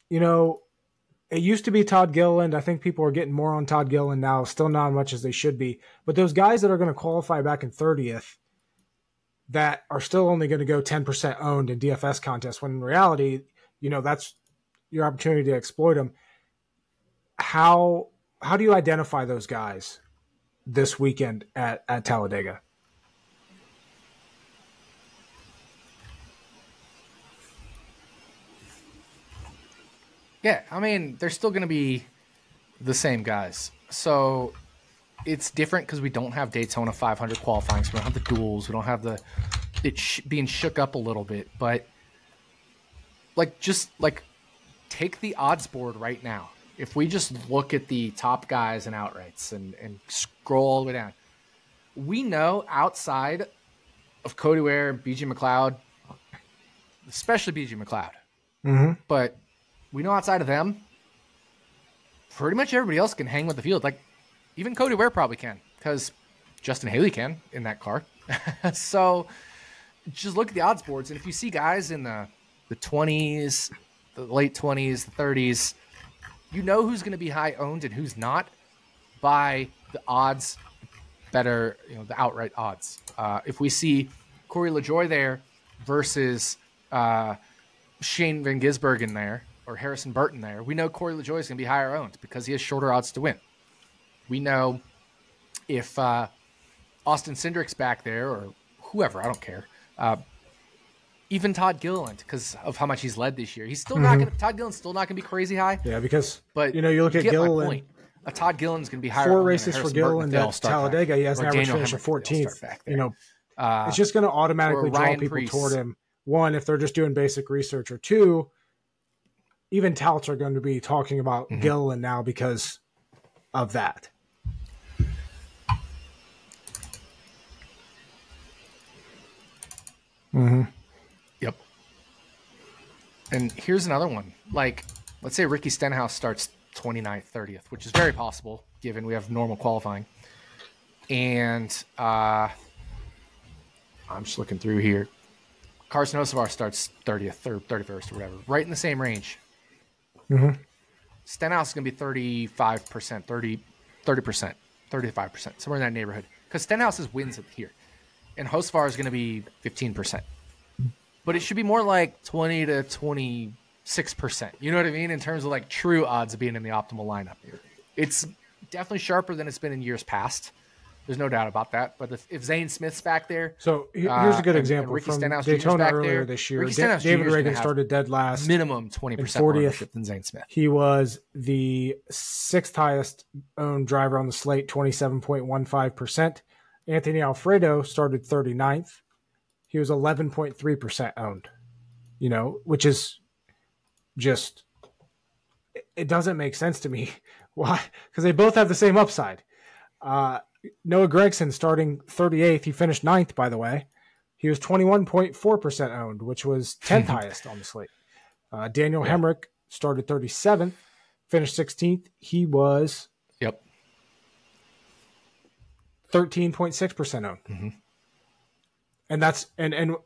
It used to be Todd Gilliland. I think people are getting more on Todd Gilliland now, still not as much as they should be. But those guys that are going to qualify back in 30th that are still only going to go 10% owned in DFS contests, when in reality, that's your opportunity to exploit them. How do you identify those guys this weekend at Talladega?
Yeah, I mean, they're still going to be the same guys. So it's different because we don't have Daytona 500 qualifying. So we don't have the duels. We don't have being shook up a little bit. But just take the odds board right now. If we just look at the top guys and outrights and scroll all the way down, we know outside of Cody Ware and BJ McLeod, especially BJ McLeod, but we know outside of them, pretty much everybody else can hang with the field. Like, even Cody Ware probably can, because Justin Haley can in that car. So just look at the odds boards, and if you see guys in the 20s, the late 20s, the 30s, you know who's going to be high owned and who's not by the odds better, the outright odds. If we see Corey LaJoie there versus Shane Van Gisbergen there, or Harrison Burton there, we know Corey LaJoie is going to be higher owned because he has shorter odds to win. We know if Austin Cindric's back there or whoever, I don't care. Even Todd Gilliland, because of how much he's led this year, he's still not going to. Todd Gilliland's still not going to be crazy high.
Yeah, because
but
you look at Gilliland.
Todd Gilliland's going to be higher.
4 races for Gilliland at Talladega. He has an average finish of 14th. It's just going to automatically draw people toward him. One, if they're just doing basic research, or two, even touts are going to be talking about Gilliland now because of that.
Yep. And here's another one. Like, let's say Ricky Stenhouse starts 29th, 30th, which is very possible given we have normal qualifying. And I'm just looking through here. Carson Hocevar starts 30th or 31st or whatever, right in the same range. Stenhouse is going to be 35%, 30%, 35%, somewhere in that neighborhood. Because Stenhouse's wins here. And Hocevar is going to be 15%. But it should be more like 20 to 26%. You know what I mean? In terms of like true odds of being in the optimal lineup. It's definitely sharper than it's been in years past. There's no doubt about that. But if Zane Smith's back there.
So here's a good example from Daytona earlier this year. David Reagan started dead last.
Minimum 20% more ownership than Zane Smith.
He was the 6th highest owned driver on the slate, 27.15%. Anthony Alfredo started 39th. He was 11.3% owned, which is just, it doesn't make sense to me. Why? Because they both have the same upside. Noah Gragson starting 38th. He finished 9th, by the way. He was 21.4% owned, which was 10th highest on the slate. Daniel Hemrick started 37th, finished 16th. He was 13.6% owned. And that's and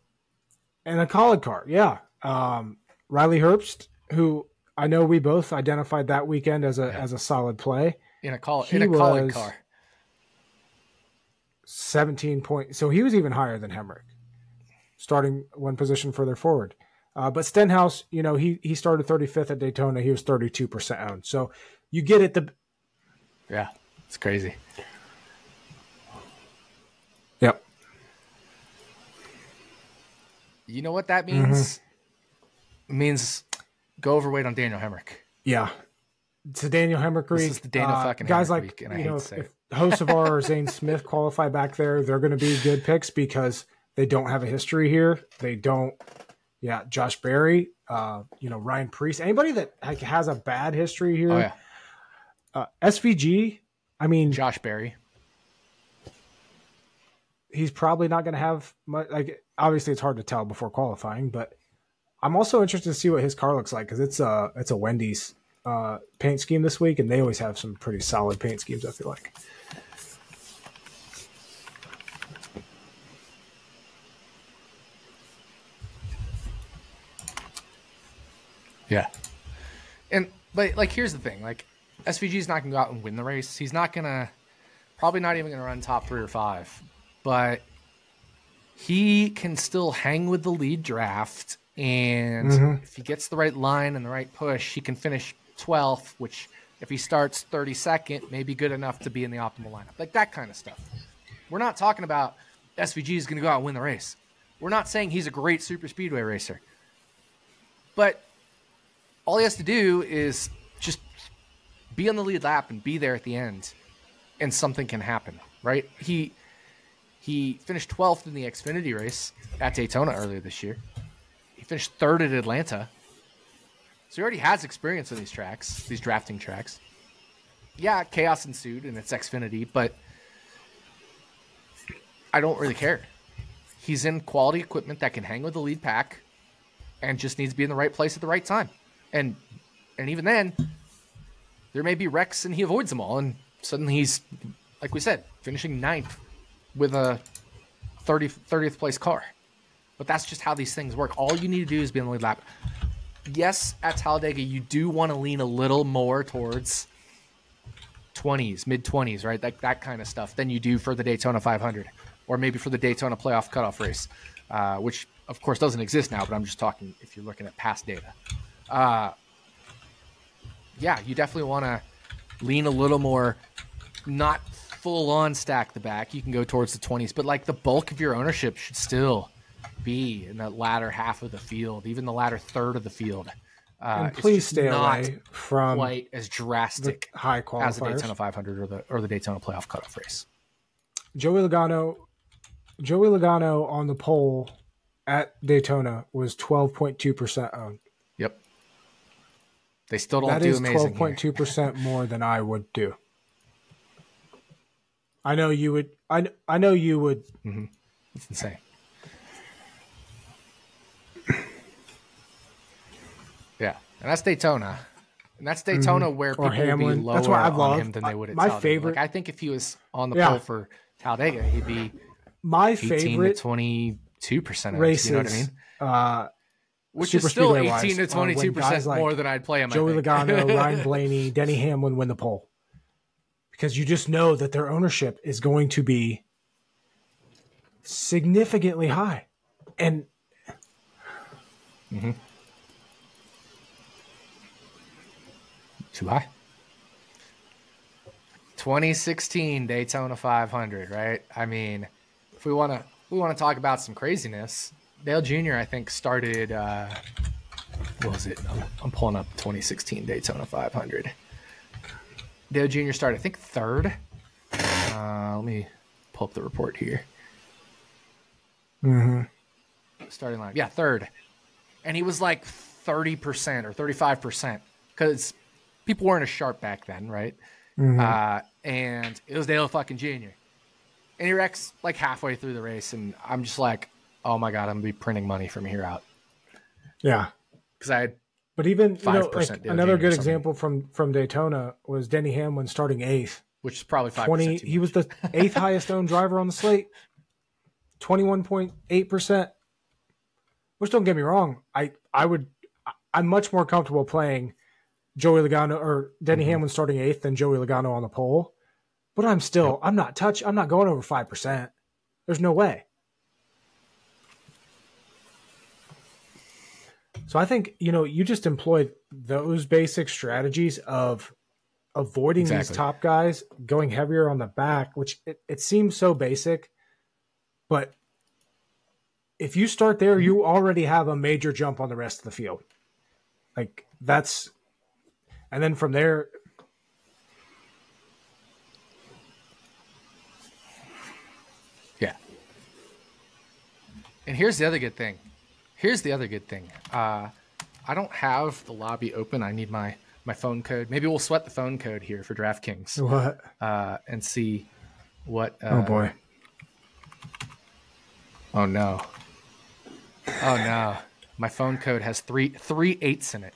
a college car. Yeah. Riley Herbst, who I know we both identified that weekend as a solid play.
In a college car.
17 points. So he was even higher than Hemrick, starting one position further forward. But Stenhouse, he started 35th at Daytona. He was 32% owned. So you get it.
Yeah, it's crazy.
Yep.
You know what that means? It means go overweight on Daniel Hemrick.
Yeah. It's a Daniel Hemrick week.
This is the Daniel fucking
guys
Hemrick
like,
week, and I hate to say it.
Hocevar or Zane Smith qualify back there, they're going to be good picks because they don't have a history here. They don't. Yeah, Josh Berry, Ryan Preece, anybody that has a bad history here.
Oh, yeah.
SVG, I mean,
Josh Berry.
He's probably not going to have much. Like, obviously, it's hard to tell before qualifying, but I'm also interested to see what his car looks like because it's a Wendy's paint scheme this week, and they always have some pretty solid paint schemes, I feel like.
Yeah. But here's the thing. Like, SVG's not going to go out and win the race. He's not going to, probably not even going to run top 3 or 5. But he can still hang with the lead draft. And if he gets the right line and the right push, he can finish 12th, which if he starts 32nd, may be good enough to be in the optimal lineup. Like that kind of stuff. We're not talking about SVG is going to go out and win the race. We're not saying he's a great super speedway racer. But all he has to do is just be on the lead lap and be there at the end, and something can happen, right? He finished 12th in the Xfinity race at Daytona earlier this year. He finished 3rd at Atlanta. So he already has experience on these tracks, these drafting tracks. Yeah, chaos ensued, and it's Xfinity, but I don't really care. He's in quality equipment that can hang with the lead pack and just needs to be in the right place at the right time. And even then, there may be wrecks and he avoids them all, and suddenly he's, like we said, finishing 9th with a 30th place car. But that's just how these things work. All you need to do is be on the lead lap. Yes, at Talladega, you do want to lean a little more towards 20s, mid-20s, right? That kind of stuff than you do for the Daytona 500 or maybe for the Daytona playoff cutoff race, which, of course, doesn't exist now, but I'm just talking if you're looking at past data. Yeah, you definitely want to lean a little more not full on stack the back. You can go towards the 20s, but like the bulk of your ownership should still be in the latter half of the field, even the latter third of the field.
And please stay away from
quite as drastic
high qualifiers
as the Daytona 500 or the Daytona playoff cutoff race.
Joey Logano on the pole at Daytona was 12.2% owned.
Yep. They still don't do amazing.
That is 12.2% more than I would do. I know you would. I know you would.
Mm-hmm. It's insane. Yeah, and that's Daytona. And that's Daytona where people would be lower on him than they would at Talladega.
Favorite.
Like, I think if he was on the pole for Talladega, he'd be
my
18
favorite
to 22%
races.
You know what I mean? Which is still 18 to 22% more than I'd play him.
Joey Logano, Ryan Blaney, Denny Hamlin win the pole. Because you just know that their ownership is going to be significantly high. And
too high. 2016 Daytona 500, right? I mean, if we want to talk about some craziness, Dale Jr. I think started what was it? I'm pulling up 2016 Daytona 500. Dale Jr. started, I think, third. Let me pull up the report here. Starting line. Yeah, third. And he was like 30% or 35% because people weren't as sharp back then, right? And it was Dale fucking Jr. And he wrecks like halfway through the race. And I'm just like, oh my God, I'm going to be printing money from here out.
Yeah.
Because I had
But even like another good
Jr.
example from Daytona was Denny Hamlin starting 8th.
Which is probably 5%.
He was the 8th highest owned driver on the slate. 21.8%. Which, don't get me wrong, I'm much more comfortable playing Joey Logano or Denny Hamlin starting 8th than Joey Logano on the pole. But I'm not going over 5%. There's no way. So I think, you just employed those basic strategies of avoiding these top guys, going heavier on the back, which it seems so basic, but if you start there, you already have a major jump on the rest of the field. Like and then from there.
Yeah. And here's the other good thing. I don't have the lobby open. I need my phone code. Maybe we'll sweat the phone code here for DraftKings.
What?
And see what.
Oh boy.
Oh no. My phone code has three 8s in it.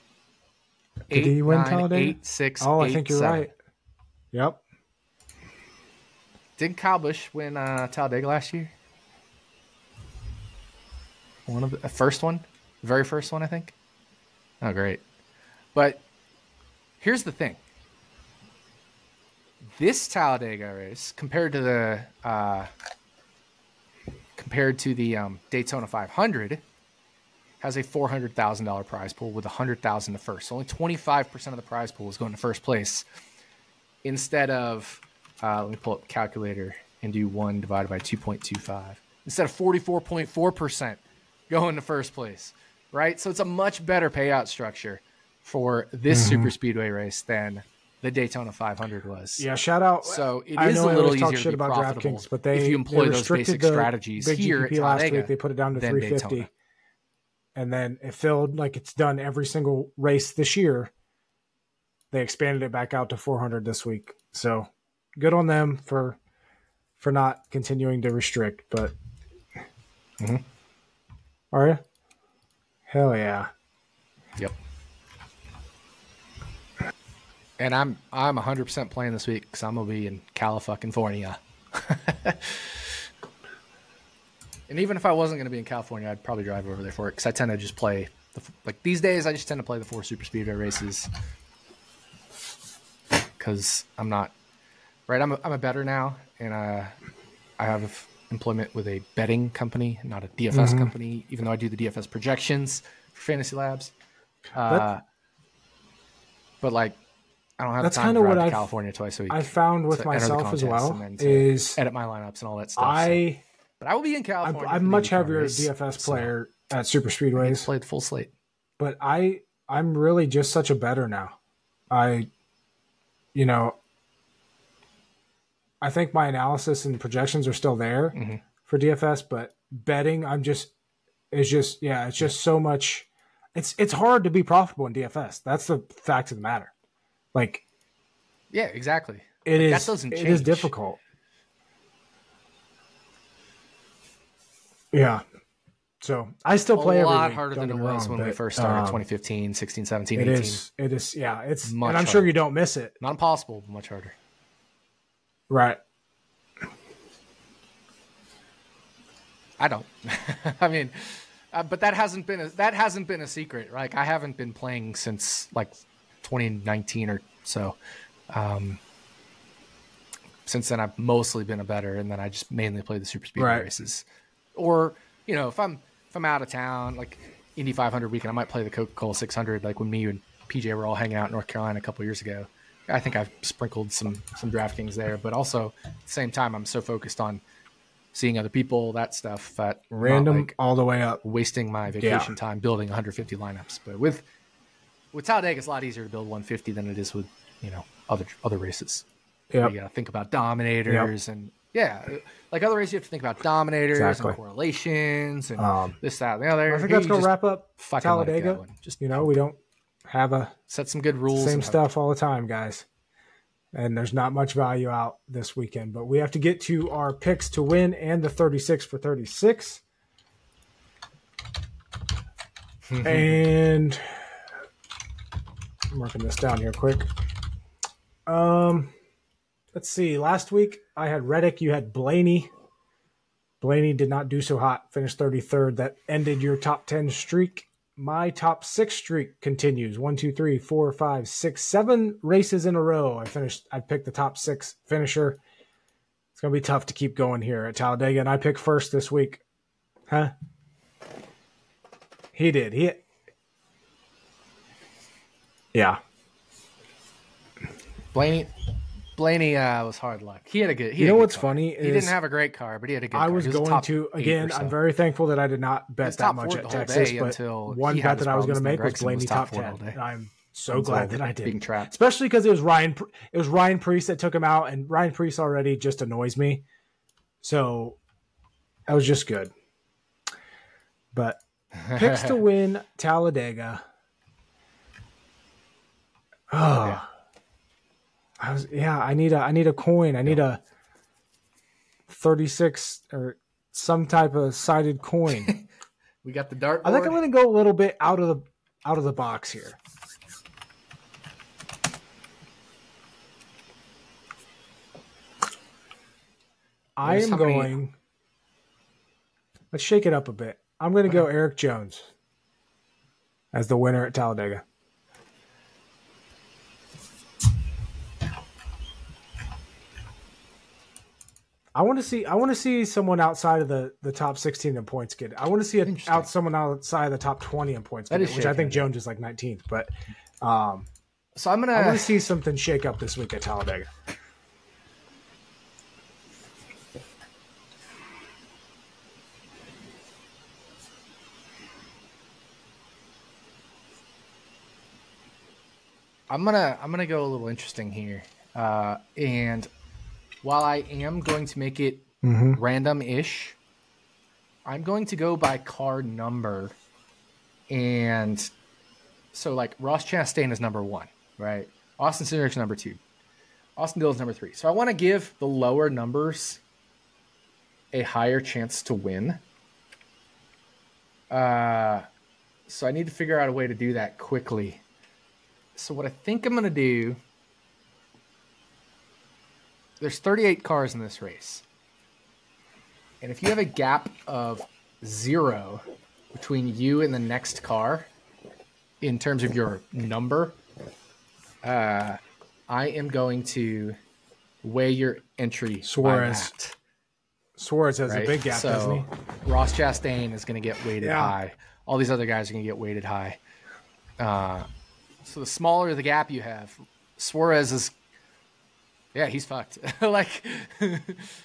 Did he win Talladega?
8, 6,
oh,
8,
I think you're
7.
right. Yep.
Did Kyle Busch win Talladega last year? One of the very first one, I think. Oh, great. But here's the thing. This Talladega race compared to the Daytona 500 has a $400,000 prize pool with $100,000 to first. So only 25% of the prize pool is going to first place instead of let me pull up the calculator and do 1 divided by 2.25. Instead of 44.4% going to first place, right? So it's a much better payout structure for this super speedway race than the Daytona 500 was.
Yeah, shout out.
So it is a little easier to be profitable
DraftKings, but
if you employ those basic strategies here at Talladega.
Last week, they put it down to 350, Daytona. And then it filled like it's done every single race this year. They expanded it back out to 400 this week. So good on them for not continuing to restrict. But are you? Hell yeah.
Yep. And I'm 100% playing this week because I'm gonna be in California. And even if I wasn't gonna be in California, I'd probably drive over there for it because I tend to just play these days. I just tend to play the 4 super speedway races because I'm not right. I'm a bettor now, and I have employment with a betting company, not a DFS company. Even though I do the DFS projections for Fantasy Labs, but like. I don't have
That's
the time
kind
to
of
drive
what
to
I
California twice a week.
I found with
to enter the
myself as
contest
well
and then to
is
edit my lineups and all that stuff. But I will be in California.
I'm
for the
much
IndyCar
heavier
race,
DFS player at super speedways.
Played full slate.
But I'm really just such a better now. I think my analysis and projections are still there for DFS, but betting it's just so much. It's hard to be profitable in DFS. That's the fact of the matter. Like,
yeah, exactly.
That doesn't change. It is difficult. Yeah. So I still play
a
every
lot
week,
harder than it was when we first started 2015, 16, 17, 18.
It is. Yeah. It's
much
and I'm
harder.
sure you don't miss it.
Not impossible, but much harder.
Right.
I don't. I mean, but that hasn't been a secret. Like, I haven't been playing since like 2019 or so. Since then, I've mostly been a bettor, and then I just mainly play the super speedway races. Or, if I'm out of town, like Indy 500 weekend, I might play the Coca-Cola 600. Like when me and PJ were all hanging out in North Carolina a couple years ago. I think I've sprinkled some DraftKings there, but also at the same time, I'm so focused on seeing other people, that stuff, that
random all the way up,
wasting my vacation time building 150 lineups. But with Talladega, it's a lot easier to build 150 than it is with other races.
Yeah,
you got to think about dominators and like other races, you have to think about dominators and correlations and this, that, and the other.
I think that's gonna wrap up Talladega.
Just
we don't have
set some good rules,
same stuff all the time, guys. And there's not much value out this weekend, but we have to get to our picks to win and the 36 for 36. And I'm marking this down here quick. Let's see. Last week I had Reddick. You had Blaney. Blaney did not do so hot. Finished 33rd. That ended your top 10 streak. My top 6 streak continues. 1, 2, 3, 4, 5, 6, 7 races in a row. I picked the top 6 finisher. It's going to be tough to keep going here at Talladega, and I picked first this week. Huh? He did. Yeah.
Blaney was hard luck. He had a good.
You know what's funny?
He didn't have a great car, but he had a good car.
I was going to again. I'm very thankful that I did not bet that much at Texas, but one bet that I was going to make was Blaney top 10. And I'm so glad that I did, especially because it was Ryan Preece that took him out, and Ryan Preece already just annoys me. So that was just good. But picks to win Talladega. Oh. Yeah. I need a coin. I need a 36 or some type of sided coin.
We got the dartboard.
I think I'm going to go a little bit out of the box here. Let's shake it up a bit. I'm going to go Eric Jones as the winner at Talladega. I want to see someone outside of the top 16 in points get it. I want to see someone outside of the top 20 in points get it, which I think Jones is like 19th. But
so I want
to see something shake up this week at Talladega.
I'm gonna go a little interesting here, and while I am going to make it random-ish, I'm going to go by car number. And so, like, Ross Chastain is number 1, right? Austin Cindric's number 2. Austin Dillon's number 3. So I want to give the lower numbers a higher chance to win. So I need to figure out a way to do that quickly. So what I think I'm going to do... There's 38 cars in this race. And if you have a gap of 0 between you and the next car in terms of your number, I am going to weigh your entry
Suarez.
by that.
Suarez has a big gap, doesn't he?
Ross Chastain is going to get weighted high. All these other guys are going to get weighted high. So the smaller the gap you have, Suarez is, yeah, he's fucked. Like,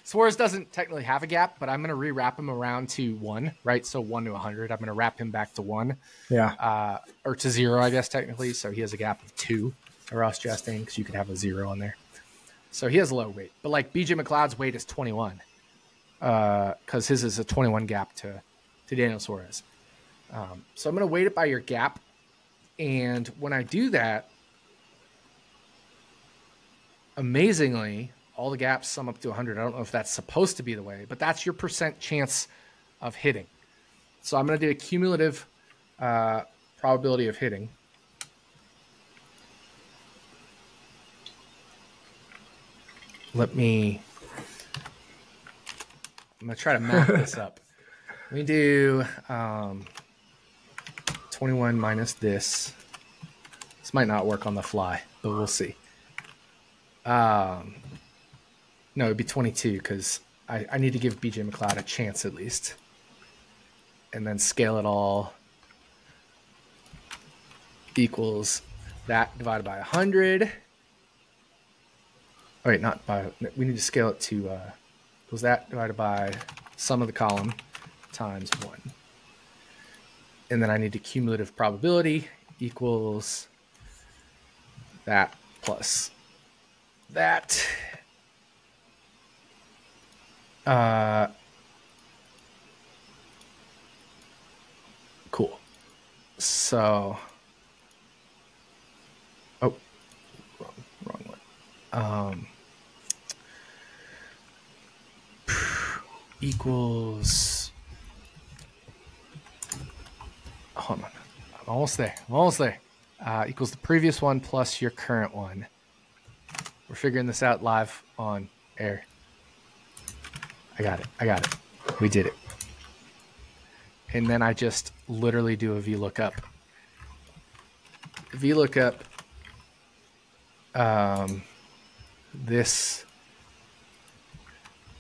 Suarez doesn't technically have a gap, but I'm going to rewrap him around to 1, right? So 1 to 100. I'm going to wrap him back to 1.
Yeah.
Or to 0, I guess, technically. So he has a gap of 2, or Ross Chastain, because you could have a 0 on there. So he has a low weight. But, like, BJ McLeod's weight is 21, because his is a 21 gap to Daniel Suarez. So I'm going to weight it by your gap. And when I do that, amazingly, all the gaps sum up to 100. I don't know if that's supposed to be the way, but that's your percent chance of hitting. So I'm going to do a cumulative probability of hitting. I'm going to try to map this up. Let me do 21 minus this. This might not work on the fly, but we'll see. No, it'd be 22 because I need to give BJ McLeod a chance at least. And then scale it all equals that divided by 100. Oh, wait, not by, we need to scale it to, was that divided by sum of the column times 1. And then I need to cumulative probability equals that plus that. Cool. So, oh, wrong one. Equals, hold on, I'm almost there. Equals the previous one plus your current one. We're figuring this out live on air. I got it. We did it. And then I just literally do a VLOOKUP. This,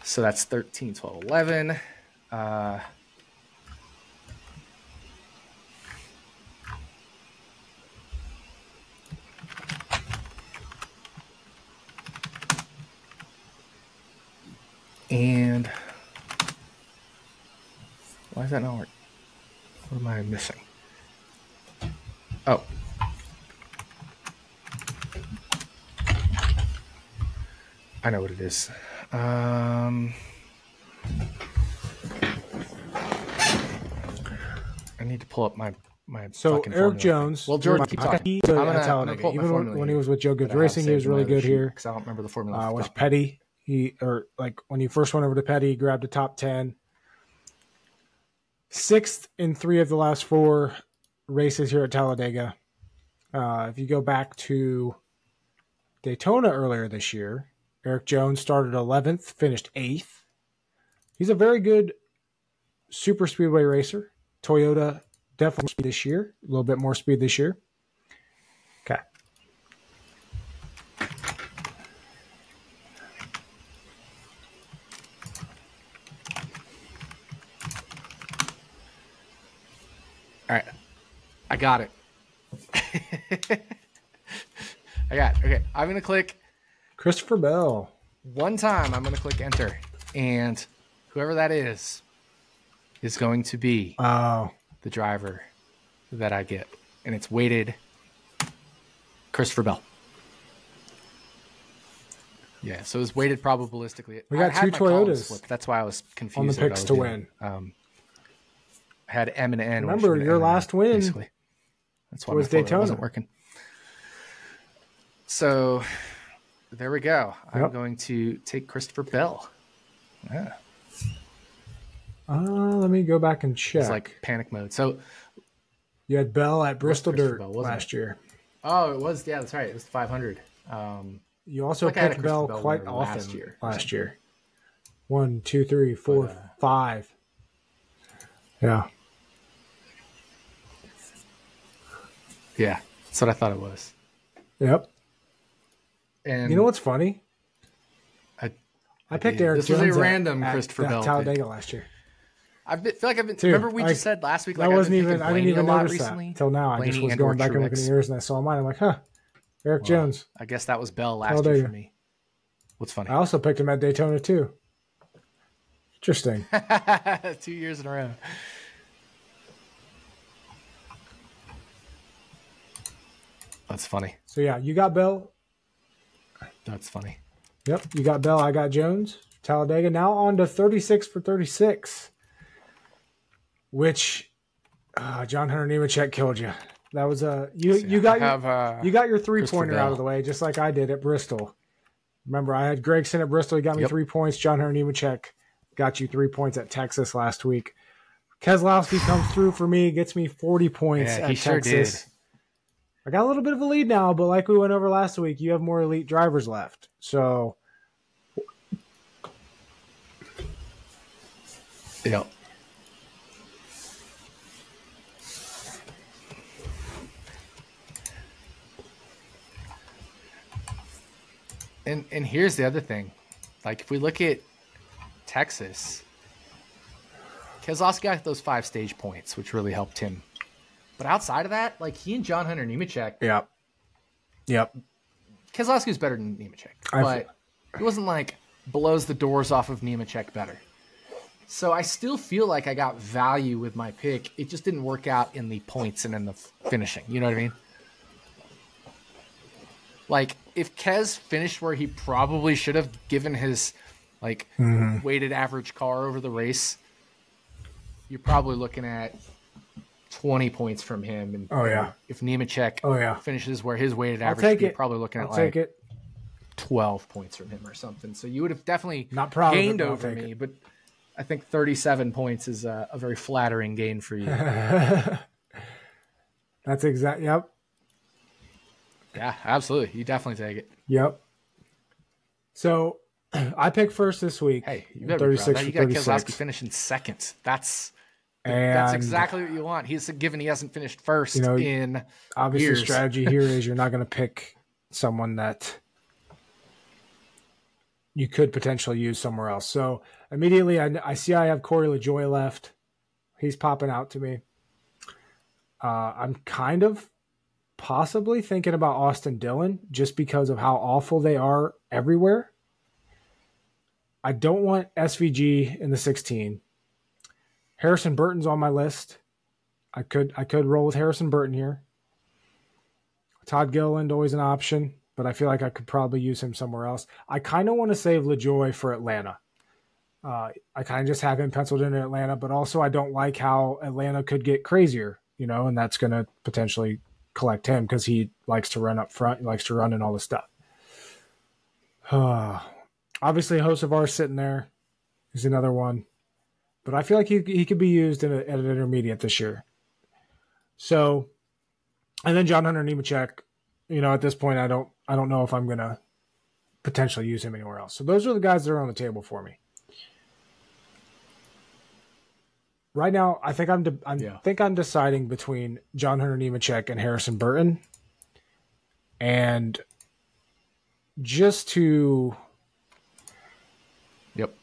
so that's 13, 12, 11. And why is that not working? What am I missing? Oh. I know what it is. I need to pull up my
so
fucking
Eric
formula.
Jones.
Well, Jordan, keep talking.
Even when he was with Joe Gibbs Racing, he was really good here.
Because I don't remember the formula.
Was Petty. When he first went over to Petty, he grabbed a top 10. 6th in 3 of the last 4 races here at Talladega. If you go back to Daytona earlier this year, Eric Jones started 11th, finished 8th. He's a very good super speedway racer. Toyota definitely speed this year, a little bit more speed this year. Okay.
All right. I got it. Okay. I'm going to click
Christopher Bell.
One time I'm going to click enter. And whoever that is going to be the driver that I get. And it's weighted Christopher Bell. Yeah, so it was weighted probabilistically.
We got 2 Toyotas.
That's why I was confused.
On the picks to win.
I had M and N.
Remember, your last win
basically. That's why
was Daytona.
Wasn't working. So there we go. I'm going to take Christopher Bell. Yeah.
Let me go back and check.
It's like panic mode. So
you had Bell at Bristol Dirt last year.
Oh, it was. Yeah, that's right. It was 500.
You also picked Bell quite often last year. 1, 2, 3, 4, 5. Yeah.
Yeah, that's what I thought it was.
Yep.
And
you know what's funny? I picked Eric Jones.
This was a random Christopher Bell
Talladega last year.
I feel like I've been. Remember we just said last week.
Like, I didn't even notice that until now. I just was going back and looking at yours and I saw mine. I'm like, huh. Eric Jones.
I guess that was Bell last year for me. What's funny?
I also picked him at Daytona too. Interesting.
2 years in a row. That's funny.
So yeah, you got Bell.
That's funny.
Yep, you got Bell. I got Jones. Talladega. Now on to 36 for 36. Which John Hunter Nemechek killed you. That was you got your 3-pointer out of the way, just like I did at Bristol. Remember, I had Gregson at Bristol. He got me 3 points. John Hunter Nemechek got you 3 points at Texas last week. Keselowski comes through for me, gets me 40 points at Texas. Sure did. I got a little bit of a lead now, but like we went over last week, you have more elite drivers left. So,
yep. And here's the other thing. Like, if we look at Texas, Keselowski got those 5 stage points, which really helped him. But outside of that, like, he and John Hunter Nemechek.
Yep.
Keselowski was better than Nemechek. But he wasn't, like, blows the doors off of Nemechek better. So I still feel like I got value with my pick. It just didn't work out in the points and in the finishing. You know what I mean? Like, if Kez finished where he probably should have given his, like, weighted average car over the race, you're probably looking at 20 points from him. And if Nemechek finishes where his weighted average, you're probably looking at 12 points from him or something. So you would have definitely gained over me, but I think 37 points is a very flattering gain for you.
That's exact. Yep.
Yeah, absolutely. You definitely take it.
Yep. So I picked first this week.
Hey, you better 36 be proud. You got Keselowski finishing second. That's exactly what you want. He's given he hasn't finished first in
obviously
years.
The strategy here is you're not going to pick someone that you could potentially use somewhere else. So immediately I see I have Corey LaJoie left. He's popping out to me. I'm kind of possibly thinking about Austin Dillon just because of how awful they are everywhere. I don't want SVG in the 16. Harrison Burton's on my list. I could roll with Harrison Burton here. Todd Gilliland, always an option, but I feel like I could probably use him somewhere else. I kind of want to save LaJoie for Atlanta. I kind of just have him penciled in Atlanta, but also I don't like how Atlanta could get crazier, and that's going to potentially collect him because he likes to run up front. He likes to run and all this stuff. Obviously, Hocevar sitting there. He's another one. But I feel like he could be used at an intermediate this year. So, and then John Hunter Nemechek, at this point, I don't know if I'm going to potentially use him anywhere else. So those are the guys that are on the table for me. Right now, I think I'm deciding between John Hunter Nemechek and Harrison Burton. And just to...
Yep.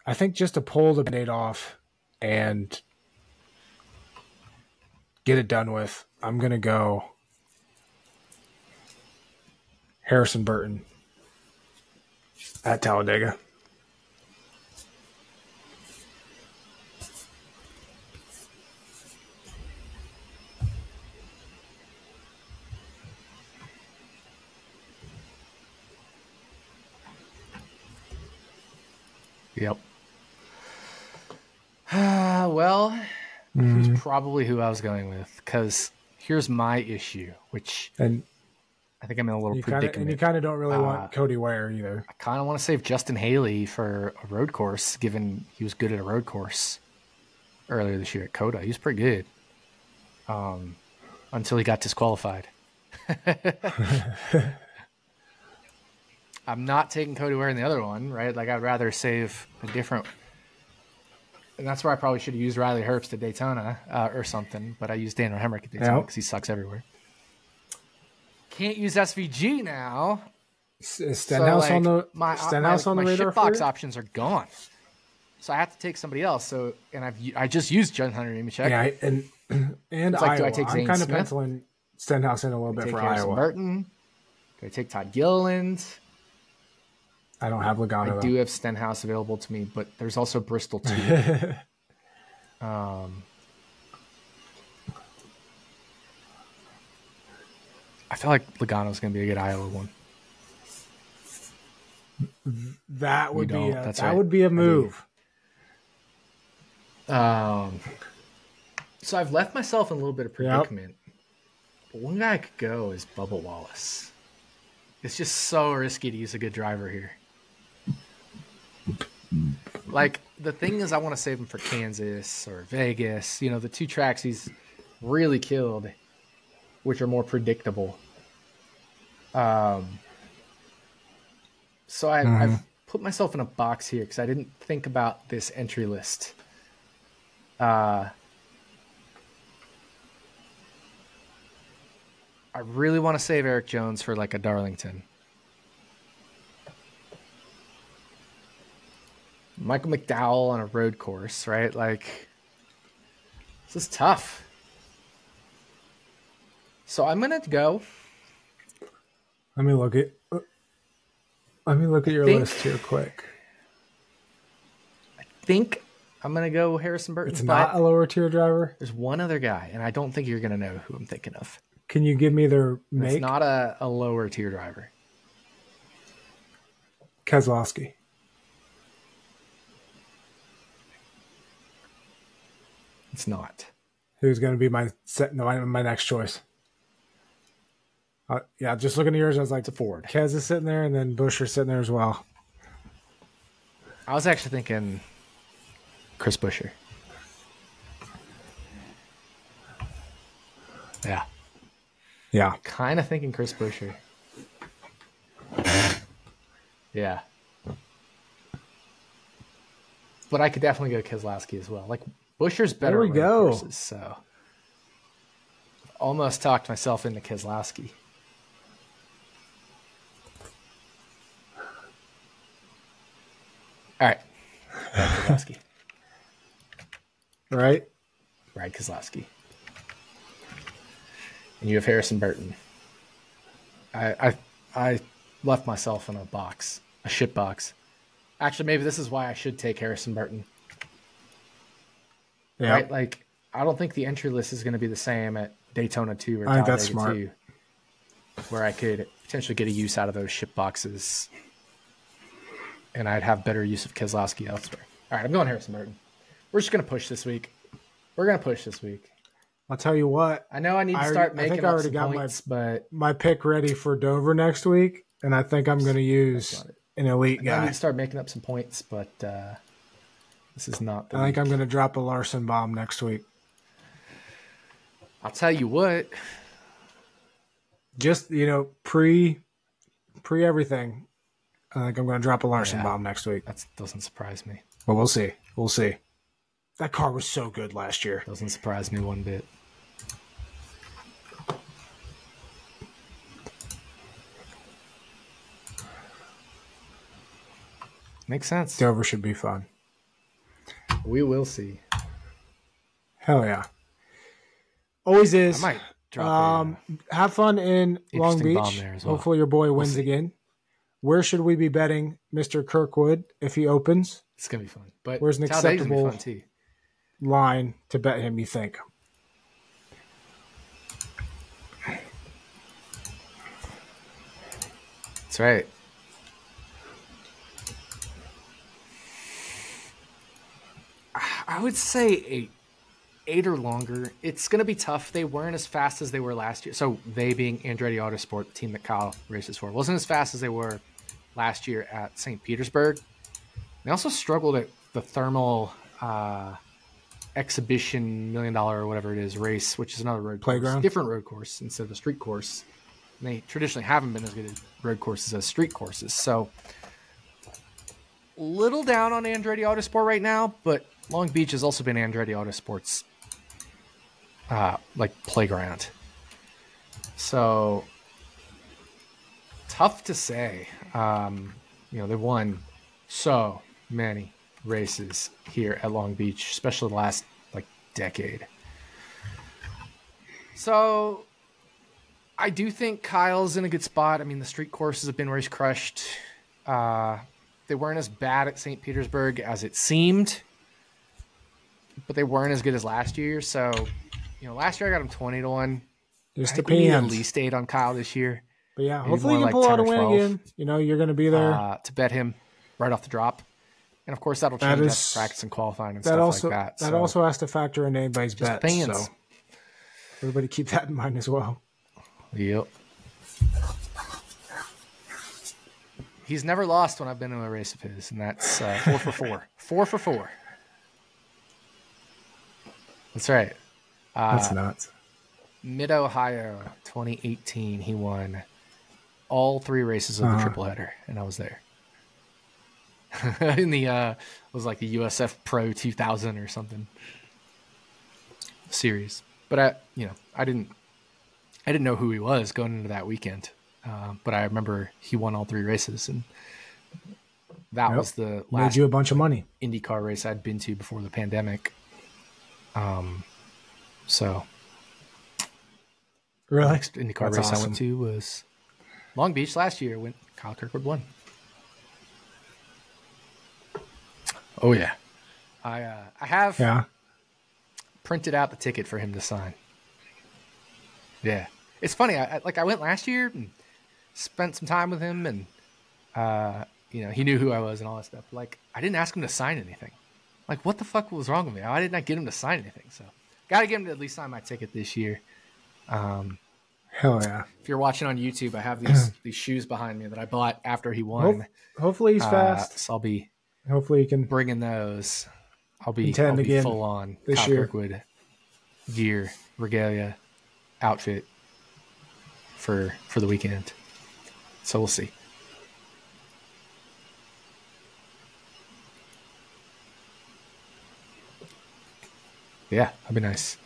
I think just to pull the Band-Aid off and get it done with, I'm going to go Harrison Burton at Talladega.
Yep. Well, he's probably who I was going with because here's my issue, which I think I'm in a little predicament.
And you kind of don't really want Cody Ware either.
I kind of want to save Justin Haley for a road course, given he was good at a road course earlier this year at COTA. He was pretty good until he got disqualified. I'm not taking Cody Ware in the other one, right? Like, I'd rather save a different... And that's where I probably should have used Riley Herbst at Daytona or something, but I used Daniel Hemrick at Daytona because he sucks everywhere. Can't use SVG now.
Stenhouse on the radar.
My shitbox options are gone, so I have to take somebody else. So, and I just used John Hunter Nemechek.
Yeah, and
it's like,
Iowa.
Do I take Zane
I'm kind of
Smith?
penciling Stenhouse in a little bit for
Harrison
Iowa.
Burton. Do I take Todd Gilliland?
I don't have Logano.
I do have Stenhouse available to me, but there's also Bristol too. I feel like Logano's going to be a good Iowa one.
That would be a move.
So I've left myself in a little bit of predicament. Yep. But one guy I could go is Bubba Wallace. It's just so risky to use a good driver here. Like, the thing is, I want to save him for Kansas or Vegas. You know, the 2 tracks he's really killed, which are more predictable. So I've put myself in a box here because I didn't think about this entry list. I really want to save Eric Jones for like a Darlington. Michael McDowell on a road course, right? Like, this is tough. So I'm going to go.
Let me look at your list here quick.
I think I'm going to go Harrison Burton.
It's not a lower tier driver?
There's one other guy, and I don't think you're going to know who I'm thinking of.
Can you give me their make?
It's not a lower tier driver.
Keselowski.
It's not.
Who's going to be my next choice? Yeah, just looking at yours, I was like,
it's a Ford.
Kez is sitting there, and then Buescher's sitting there as well.
I was actually thinking Chris Buescher. Yeah.
Yeah.
Kind of thinking Chris Buescher. Yeah. But I could definitely go Keselowski as well. Like, Buescher's better at road courses, so almost talked myself into Keselowski. All right. Keselowski.
Right?
Ride Keselowski. And you have Harrison Burton. I left myself in a box, a shit box. Actually, maybe this is why I should take Harrison Burton. Yeah. Right? Like, I don't think the entry list is going to be the same at Daytona 2 or Talladega 2, where I could potentially get a use out of those ship boxes, and I'd have better use of Keselowski elsewhere. All right, I'm going Harrison Burton. We're just going to push this week.
I'll tell you what.
I know I need to start making up some points, but
my pick ready for Dover next week, and I think I'm going to use an elite guy.
I need to start making up some points, but this is not the
I think I'm going to drop a Larson bomb next week.
I'll tell you what.
Just, pre everything, I think I'm going to drop a Larson bomb next week.
That doesn't surprise me.
Well, we'll see. That car was so good last year.
Doesn't surprise me one bit. Makes sense.
Dover should be fun.
We will see.
Hell yeah. Always is.
I might drop
have fun in Long Beach.
There as well.
Hopefully your boy wins again. Where should we be betting Mr. Kirkwood if he opens?
It's going to be fun. But
where's an acceptable line to bet him, you think?
That's right. I would say eight or longer. It's going to be tough. They weren't as fast as they were last year. So they being Andretti Autosport, the team that Kyle races for, wasn't as fast as they were last year at St. Petersburg. They also struggled at the thermal exhibition $1 million or whatever it is race, which is another road
playground,
course, different road course instead of a street course. And they traditionally haven't been as good at road courses as street courses. So little down on Andretti Autosport right now, but Long Beach has also been Andretti Autosport's playground. So tough to say. They've won so many races here at Long Beach, especially the last decade. So I do think Kyle's in a good spot. I mean, the street courses have been where he's crushed. They weren't as bad at St. Petersburg as it seemed, but they weren't as good as last year. So, last year I got him 20-1.
Just
I think
depends.
we need at least 8 on Kyle this year.
But yeah,
Maybe
hopefully you
more
can
like
pull out a
10 or
win
12.
again. You're going to be there.
To bet him right off the drop. And of course, that'll change after practice and qualifying and stuff like that.
That also has to factor in anybody's bets.
Depends.
So everybody keep that in mind as well.
Yep. He's never lost when I've been in a race of his, and that's 4 for 4. 4 for 4. That's right.
That's nuts.
Mid-Ohio 2018, he won all 3 races of the triple header, and I was there. In the it was like the USF Pro 2000 or something series. But I didn't know who he was going into that weekend. But I remember he won all 3 races, and that was the last
made you a bunch of money
IndyCar race I'd been to before the pandemic. So
really,
the next IndyCar race
awesome.
I went to was Long Beach last year. When Kyle Kirkwood won. Oh yeah, I have printed out the ticket for him to sign. Yeah, it's funny. I went last year and spent some time with him, and he knew who I was and all that stuff. Like, I didn't ask him to sign anything. Like, what the fuck was wrong with me? Why didn't I get him to sign anything? So, got to get him to at least sign my ticket this year.
Hell yeah!
If you're watching on YouTube, I have these shoes behind me that I bought after he won.
Hopefully he's fast.
So I'll be.
Hopefully you can
bringing those. I'll be full on
this
Kyle
year.
Kirkwood gear, regalia, outfit for the weekend. So we'll see. Yeah, that'd be nice.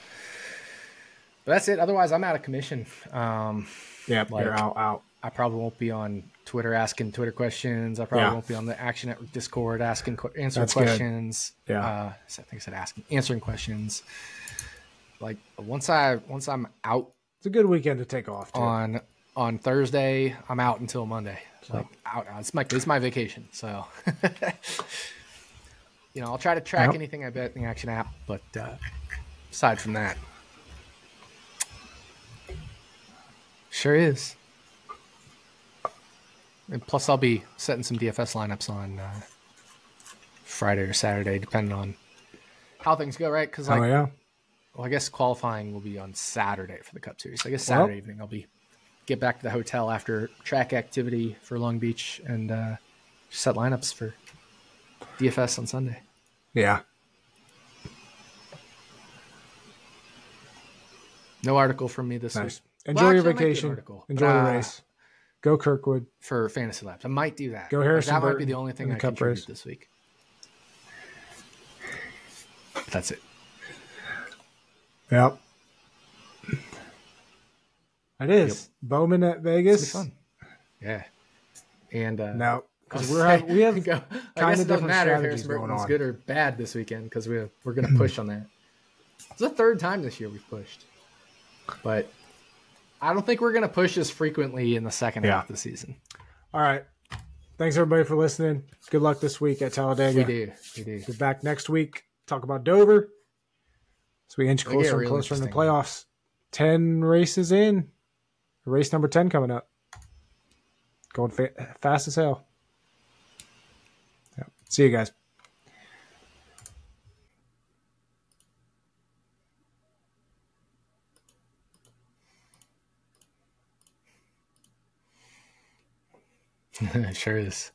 But that's it. Otherwise, I'm out of commission.
You're out.
I probably won't be on Twitter asking Twitter questions. I probably won't be on the Action Network Discord answering questions.
Good. Yeah,
I think I said answering questions. Like once I'm out,
it's a good weekend to take off too.
On Thursday. I'm out until Monday. So. Like it's my vacation. So I'll try to track anything I bet in the Action app, but aside from that, sure is. And plus, I'll be setting some DFS lineups on Friday or Saturday, depending on how things go, right? Because, well, I guess qualifying will be on Saturday for the Cup Series. I guess Saturday evening I'll get back to the hotel after track activity for Long Beach and set lineups for DFS on Sunday.
Yeah.
No article from me this week.
Enjoy your vacation. Enjoy the race. Go Kirkwood
for Fantasy Labs. I might do that.
Go Harrison.
That might be the only thing I contribute this week. That's it.
Yep. It is. Bowman at Vegas.
It's fun. Yeah. And
no, because we have
kind of different strategies going on. Good or bad this weekend because we're going to push on that. It's the 3rd time this year we've pushed, but I don't think we're going to push as frequently in the second half of the season.
All right. Thanks, everybody, for listening. Good luck this week at Talladega.
We do.
We're back next week. Talk about Dover. So we inch closer and closer in the playoffs. 10 races in. Race number 10 coming up. Going fast as hell. Yeah. See you guys.
It sure is.